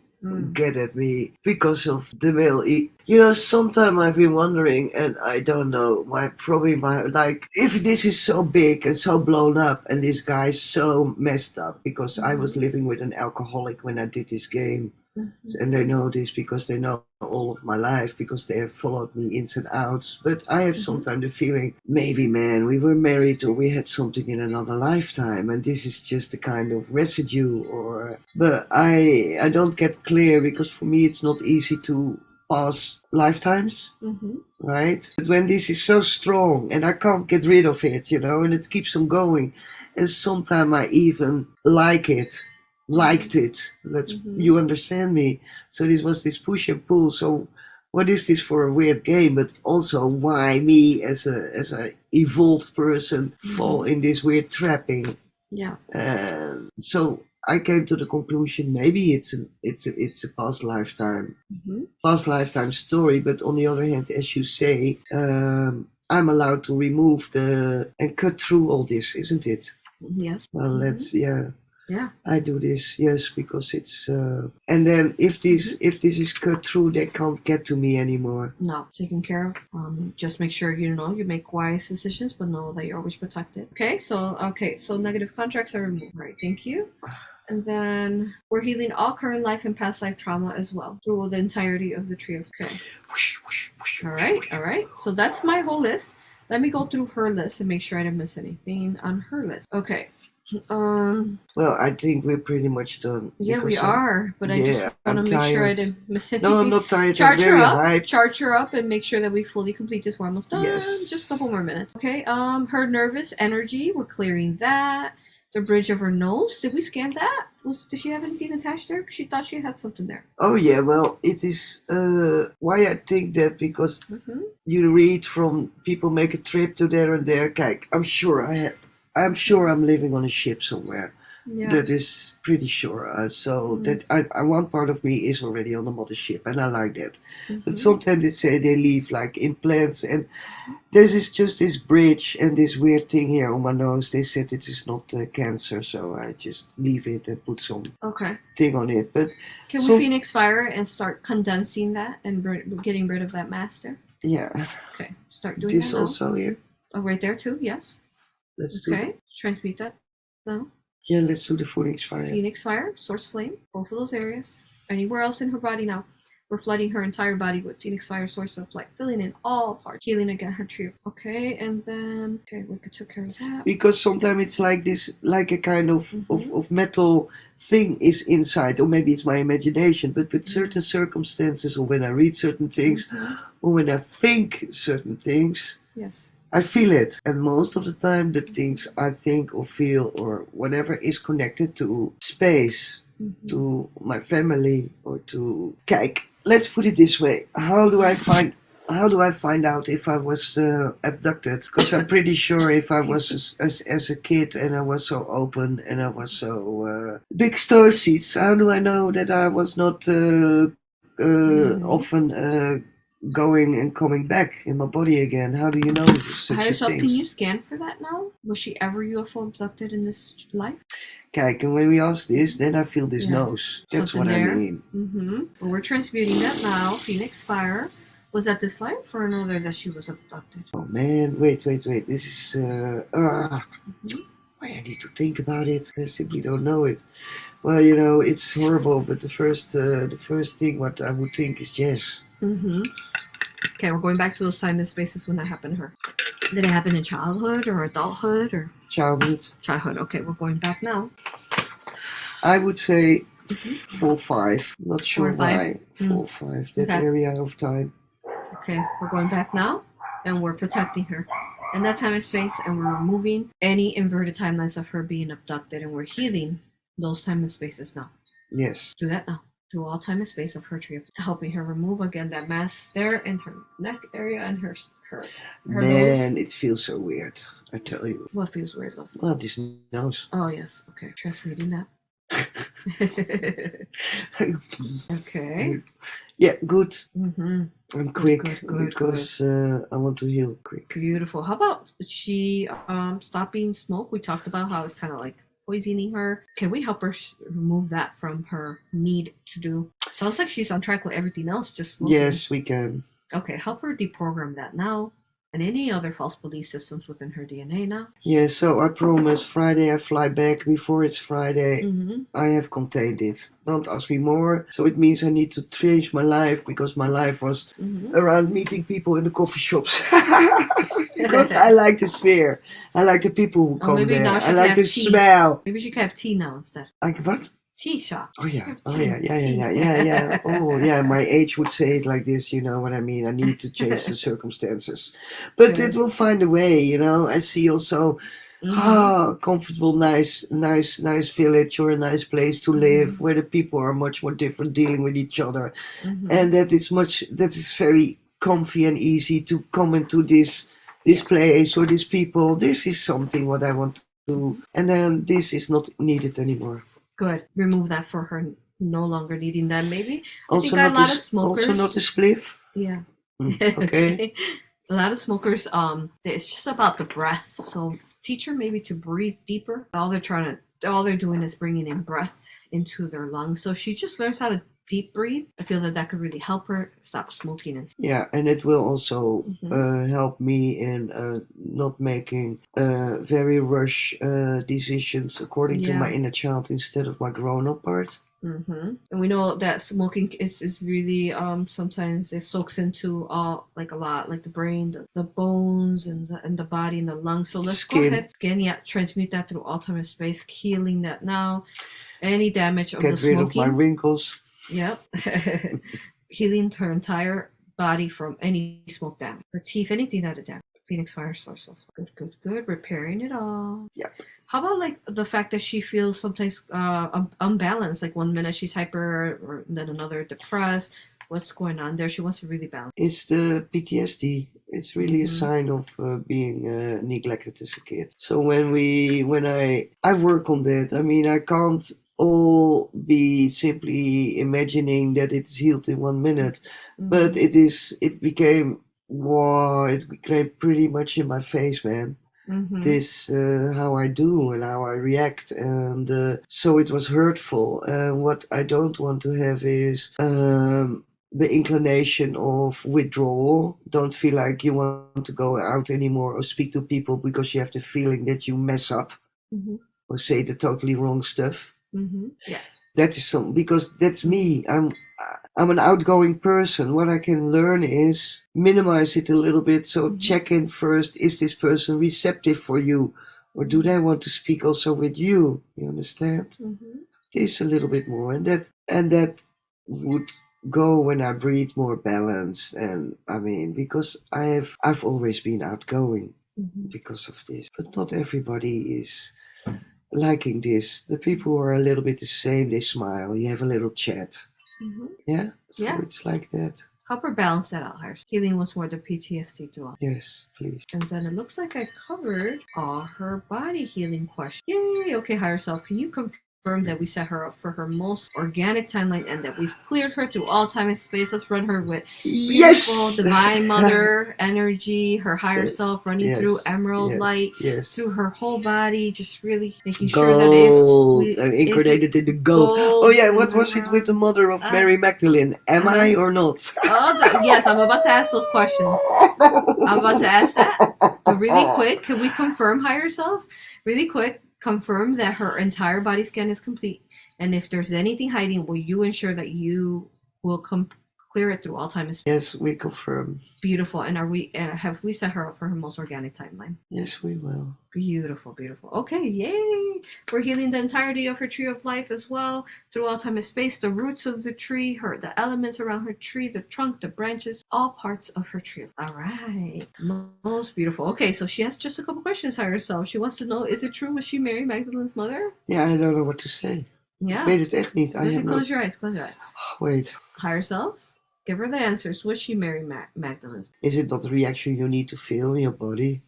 get at me because of the male. You know, sometimes I've been wondering, and I don't know, like, if this is so big and so blown up, and this guy's so messed up, because I was living with an alcoholic when I did this game, and they know this because they know all of my life, because they have followed me ins and outs. But I have sometimes the feeling, maybe, man, we were married or we had something in another lifetime, and this is just a kind of residue, but I don't get clear, because for me it's not easy to pass lifetimes, right? But when this is so strong and I can't get rid of it, you know, and it keeps on going, and sometimes I even liked it. You understand me? So this was this push and pull. So what is this for a weird game? But also, why me as a evolved person fall in this weird trapping? Yeah. So I came to the conclusion, maybe it's a past lifetime story. But on the other hand, as you say, I'm allowed to remove and cut through all this, isn't it? Yes. Well, let's I do this, yes, because it's and then if this is cut through, they can't get to me anymore. No, taken care of. Just make sure you make wise decisions, but know that you're always protected. Okay, so negative contracts are removed. All right, thank you. And then we're healing all current life and past life trauma as well through the entirety of the trio. Okay. All right. So that's my whole list. Let me go through her list and make sure I didn't miss anything on her list. Okay. Well, I think we're pretty much done. Yeah, we are, but I just want to make sure I didn't miss anything. No, I'm not tired. I'm very hyped. Charge her up and make sure that we fully complete this. We're almost done. Yes. Just a couple more minutes. Okay. Her nervous energy, we're clearing that. The bridge of her nose, did we scan that? Did she have anything attached there? She thought she had something there. Oh yeah, well, it is why I think that, because you read from people make a trip to there and there. Kijk, I'm sure I'm living on a ship somewhere. Yeah. That is pretty sure. So that I one part of me is already on the mothership, and I like that. But Mm-hmm. sometimes they say they leave like implants, and there's just this bridge and this weird thing here on my nose. They said it is not cancer, so I just leave it and put some Okay. thing on it. But Can we some, Phoenix Fire and start condensing that and getting rid of that master? yeah, Okay. Start doing this that now. also here. Oh, right there too. Yes. Let's do. Okay. Transmute that now. Yeah, let's do the Phoenix Fire. Phoenix Fire, Source Flame, both of those areas. Anywhere else in her body now. We're flooding her entire body with Phoenix Fire, Source of Light, filling in all parts, healing again her tree. Okay, and then we took care of that. Because sometimes it's like this, like a kind of, of metal thing is inside, or maybe it's my imagination, but with certain circumstances, or when I read certain things, or when I think certain things, yes, I feel it. And most of the time, the things I think or feel or whatever is connected to space, to my family, or to... Kijk, let's put it this way. How do I find out if I was abducted? Because I'm pretty sure if I was as a kid and I was so open and I was so big star seeds, how do I know that I was not often going and coming back in my body again? How do you know such Higher self, things? can you scan for that now? Was she ever UFO abducted in this life? Kijk, and when we ask this, then I feel this nose. That's Something what there. I mean. Well, we're transmuting that now. Phoenix Fire. Was that this life or another that she was abducted? Oh man, wait. This is why I need to think about it. I simply don't know it. Well, you know, it's horrible, but the first thing what I would think is yes. Okay, we're going back to those time and spaces when that happened to her. Did it happen in childhood or adulthood or Childhood? Childhood. Okay, we're going back now. I would say 4-5. Not sure 4 or 5? why. 4-5. That Okay. area of time. Okay, we're going back now, and we're protecting her in that time and space, and we're removing any inverted timelines of her being abducted, and we're healing those time and spaces now. Yes. Do that now. Do all time and space of her tree, helping her remove again that mass there in her neck area and her Man, nose. it feels so weird. I tell you. What feels weird, love? Well, this nose. Oh yes. Okay, transmuting that. Okay. Yeah, good. I'm quick good, because I want to heal quick. Beautiful. How about she stopping smoke? We talked about how it's kind of like poisoning her. Can we help her remove that from her need to do? Sounds like she's on track with everything else, just smoking. Yes, we can. Okay, help her deprogram that now. And any other false belief systems within her DNA now. Yeah, so I promise Friday I fly back. Before it's Friday, I have contained it. Don't ask me more. So it means I need to change my life because my life was around meeting people in the coffee shops. Because I like the sphere. I like the people who come maybe there. now she I can like have the tea. smell. Maybe she can have tea now instead. Like what? Tea shop. Oh yeah. Oh Tea. yeah. Oh yeah. My age would say it like this. You know what I mean? I need to change the circumstances, but it will find a way. You know. I see also comfortable, nice village or a nice place to live where the people are much more different, dealing with each other, and that is very comfy and easy to come into this place or these people. This is something what I want to, and then this is not needed anymore. Good. Remove that for her no longer needing that. Maybe Also I think not a lot of smokers. Also not a spliff. Yeah. Okay. A lot of smokers. It's just about the breath. So teach her maybe to breathe deeper. All they're doing is bringing in breath into their lungs. So if she just learns how to deep breathe, I feel that could really help her stop smoking. Yeah, and it will also help me in not making very rush decisions according to my inner child instead of my grown-up part. And we know that smoking is really sometimes it soaks into a lot, like the brain, the bones, and the body and the lungs. So let's go ahead, transmute that through all time and space, healing that now. Any damage of the smoking. Get rid of my wrinkles. Yep. Healing her entire body from any smoke damage. Her teeth, anything that it damaged. Phoenix Fire Source. Good. Repairing it all. Yep. How about like the fact that she feels sometimes unbalanced? Like 1 minute she's hyper, or then another depressed. What's going on there? She wants to really balance. It's the PTSD. It's really a sign of being neglected as a kid. So when I work on that, I mean, I can't all be simply imagining that it's healed in 1 minute, but it became, wow, it became pretty much in my face, man. This how I do and how I react, and so it was hurtful. And what I don't want to have is the inclination of withdrawal. Don't feel like you want to go out anymore or speak to people because you have the feeling that you mess up or say the totally wrong stuff. Yeah. That is some, because that's me. I'm an outgoing person. What I can learn is minimize it a little bit. So check in first. Is this person receptive for you? Or do they want to speak also with you? You understand? This a little bit more. And that would go when I breathe more balanced. And I mean, because I've always been outgoing because of this. But not everybody is liking this. The people who are a little bit the same, they smile. You have a little chat. Yeah, so it's like that. Help her balance that out, Harris. Healing once more the PTSD throughout. Yes, please. And then it looks like I covered all her body healing questions. Yay! Okay, higher self, can you confirm that we set her up for her most organic timeline and that we've cleared her through all time and space? Let's run her with beautiful divine mother energy, her higher self running through emerald light through her whole body, just really making sure that if I'm incarnated in the gold. Oh yeah, what was it with the mother of Mary Magdalene? Am I or not? Yes, I'm about to ask those questions. I'm about to ask that. But really quick, can we confirm higher self? Really quick, confirm that her entire body scan is complete. And if there's anything hiding, will you ensure that you will clear it through all time and space? Yes, we confirm. Beautiful. And have we set her up for her most organic timeline? Yes, we will. Beautiful, beautiful. Okay, yay! We're healing the entirety of her tree of life as well, through all time and space, the roots of the tree, the elements around her tree, the trunk, the branches, all parts of her tree. All right. Most beautiful. Okay, so she has just a couple questions to herself. She wants to know, is it true, was she Mary Magdalene's mother? Yeah, I don't know what to say. Yeah. Weet het echt niet. Close your eyes, close your eyes. Wait. Higher self? Give her the answers. Was she Mary Magdalene's? Is it not the reaction you need to feel in your body?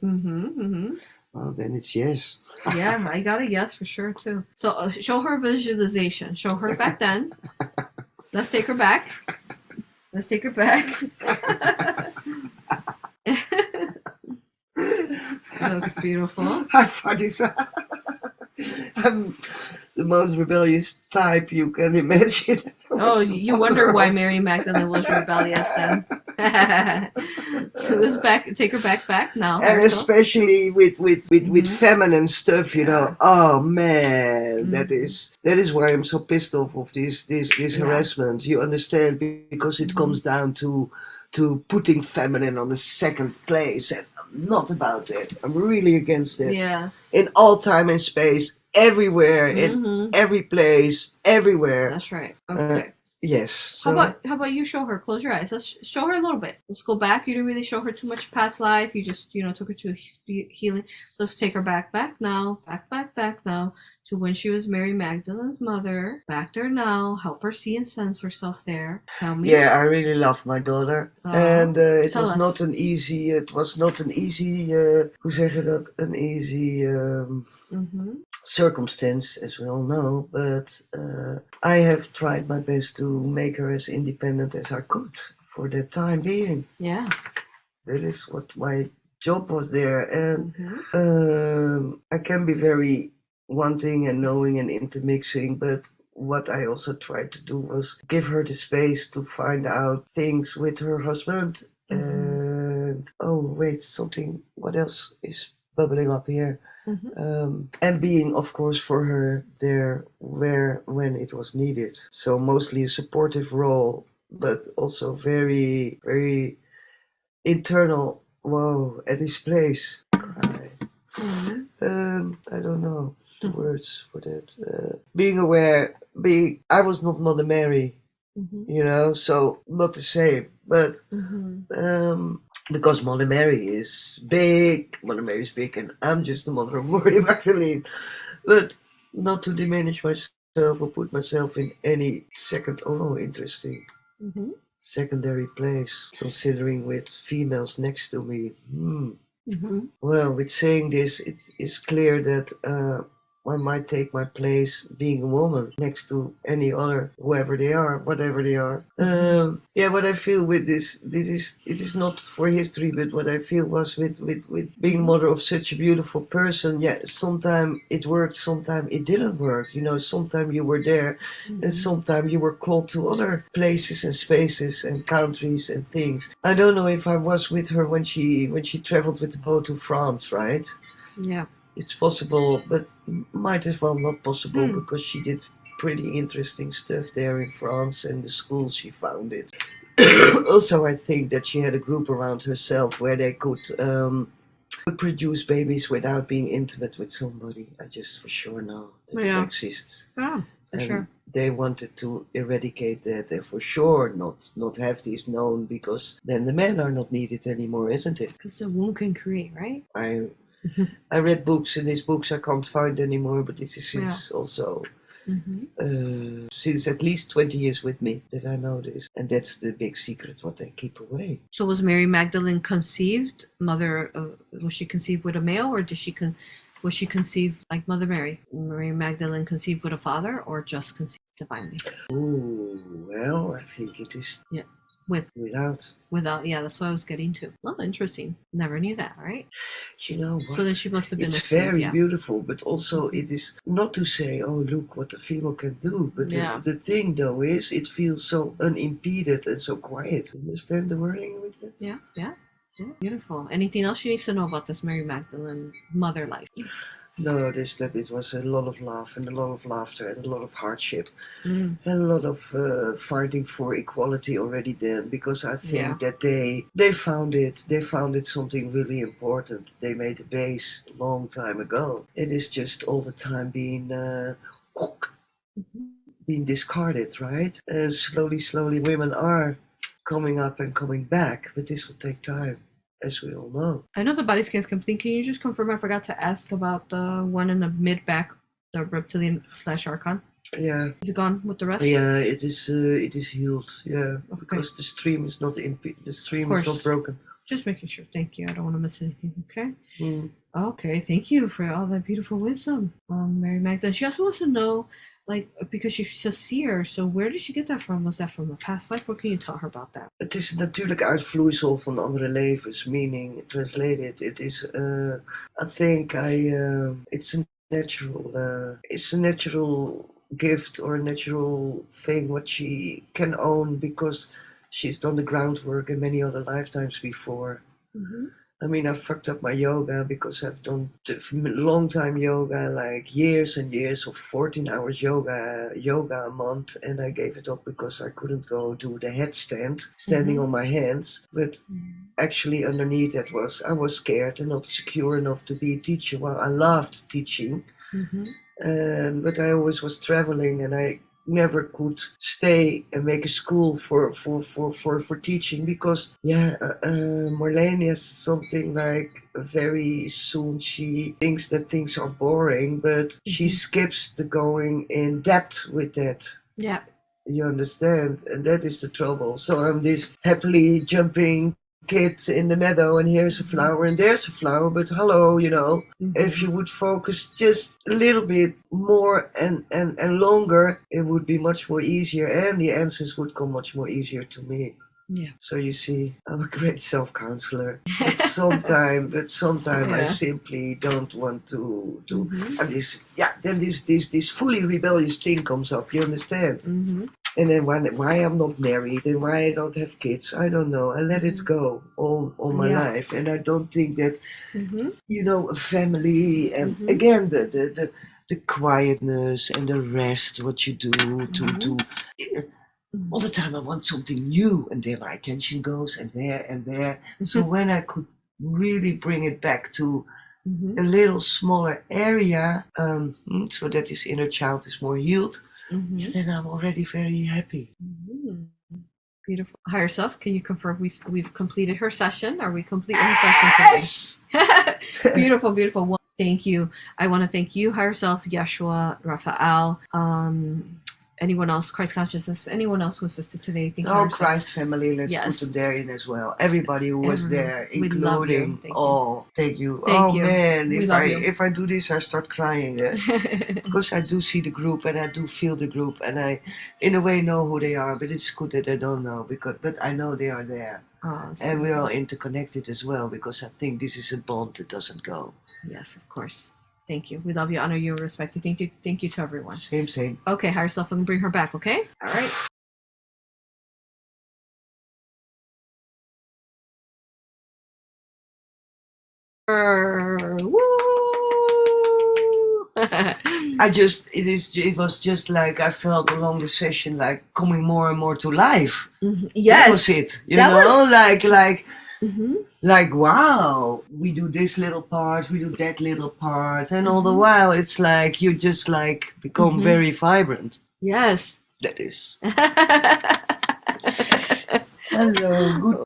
Well, then it's yes. Yeah, I got a yes for sure too. So show her visualization. Show her back then. Let's take her back. Let's take her back. That's beautiful. How funny. I'm the most rebellious type you can imagine. Oh, you wonder why Mary Magdalene was rebellious then. So let's take her back now. And especially with feminine stuff, you know. Oh man, that is why I'm so pissed off of this harassment. You understand, because it comes down to putting feminine on the second place, and I'm not about it. I'm really against it. Yes. In all time and space, everywhere, in every place, everywhere. That's right. Okay. Yes. So. How about you show her? Close your eyes. Let's show her a little bit. Let's go back. You didn't really show her too much past life. You just, took her to healing. Let's take her back now. Back now to when she was Mary Magdalene's mother. Back there now. Help her see and sense herself there. Tell me. Yeah, I really love my daughter. And it was not an easy, hoe zeg je dat? An easy circumstance, as we all know, but I have tried my best to make her as independent as I could for the time being. Yeah. That is what my job was there, and I can be very wanting and knowing and intermixing, but what I also tried to do was give her the space to find out things with her husband. And what else is bubbling up here? And being, of course, for her there when it was needed. So mostly a supportive role, but also very, very internal. Whoa, at his place. Cry. I don't know the words for that. Being aware. I was not Mother Mary, so not the same, but. Because Mother Mary is big, and I'm just the mother of Mary Magdalene. But not to diminish myself or put myself in any second. Oh, interesting. secondary place, considering with females next to me. Well, with saying this, it is clear that I might take my place being a woman next to any other, whoever they are, whatever they are. Yeah, what I feel with it is not for history, but what I feel was with being mother of such a beautiful person. Yeah, sometimes it worked, sometimes it didn't work. You know, sometimes you were there, and sometimes you were called to other places and spaces and countries and things. I don't know if I was with her when she traveled with the boat to France, right? Yeah. It's possible, but might as well not possible because she did pretty interesting stuff there in France and the schools she founded. Also, I think that she had a group around herself where they could produce babies without being intimate with somebody. I just for sure know that it exists. Oh, for sure. They wanted to eradicate that and for sure not have these known because then the men are not needed anymore, isn't it? Because the womb can create, right? I read books, and these books I can't find anymore, but this is since also since at least 20 years with me that I know this. And that's the big secret, what they keep away. So was Mary Magdalene conceived, was she conceived with a male, or was she conceived like Mother Mary? Mary Magdalene conceived with a father, or just conceived divinely? Ooh, well, I think it is without. Yeah, that's what I was getting to. Oh, interesting. Never knew that, right? You know what? So then she must have been it's very beautiful, but also it is not to say, oh, look what a female can do, but the thing though is it feels so unimpeded and so quiet. Understand the wording with that? Yeah, beautiful. Anything else you need to know about this Mary Magdalene mother life? No, that it was a lot of love and a lot of laughter and a lot of hardship and a lot of fighting for equality already then, because I think that they found it something really important. They made the base a long time ago. It is just all the time being discarded, right? And slowly women are coming up and coming back, but this will take time, as we all know. I know the body scan is complete. Can you just confirm? I forgot to ask about the one in the mid back, the reptilian / archon. Yeah. Is it gone with the rest? Yeah, it is healed. Yeah, okay. Because the stream is not is not broken. Just making sure. Thank you. I don't want to miss anything. Okay. Okay. Thank you for all that beautiful wisdom, Mary Magdalene. She also wants to know, like, because she's a seer, so where did she get that from? Was that from a past life? What can you tell her about that? Het is een natuurlijk uitvloeisel van andere levens, meaning, translated, it is, I think it's a natural gift or a natural thing what she can own because she's done the groundwork in many other lifetimes before. I mean, I fucked up my yoga because I've done long time yoga, like years and years of 14 hours yoga a month, and I gave it up because I couldn't go do the headstand, standing on my hands. But actually underneath that I was scared and not secure enough to be a teacher. Well, I loved teaching, but I always was traveling and I never could stay and make a school for teaching because Marlene is something like very soon she thinks that things are boring, but she skips the going in depth with that. Yeah. You understand? And that is the trouble. So I'm this happily jumping kid in the meadow and here's a flower and there's a flower, but hello, if you would focus just a little bit more and longer, it would be much more easier and the answers would come much more easier to me. Yeah. So you see, I'm a great self-counselor, but sometimes I simply don't want to and this fully rebellious thing comes up, you understand? And then why I'm not married and why I don't have kids, I don't know. I let it go all my life. And I don't think that, a family and again, the quietness and the rest, what you do to all the time I want something new and there my attention goes and there. So when I could really bring it back to a little smaller area, so that his inner child is more healed, then I'm already very happy. Beautiful. Higher self, can you confirm we've completed her session? Are we completing her session today? Beautiful. Well, thank you. I want to thank you, Higher Self, Yeshua, Raphael, anyone else, Christ consciousness, anyone else who assisted today. Thank you. Oh, Christ family, let's Yes. put them there in as well. Everybody who was Everyone. there, We love you. including Thank you. all. Thank you. Thank Oh you. man, We love you. if I do this, I start crying. Because I do see the group and I do feel the group and I, in a way, know who they are. But it's good that I don't know but I know they are there. Oh, and we're all interconnected as well because I think this is a bond that doesn't go. Yes, of course. Thank you. We love you, honor you, respect you. Thank you to everyone. Same. Okay, higher self, I'm gonna bring her back, okay? All right. Woo! It was just like I felt along the session like coming more and more to life. Mm-hmm. Yes. That was it. You know, like wow, we do this little part, we do that little part, and all the while it's like you just like become very vibrant. Yes. That is. Hello, good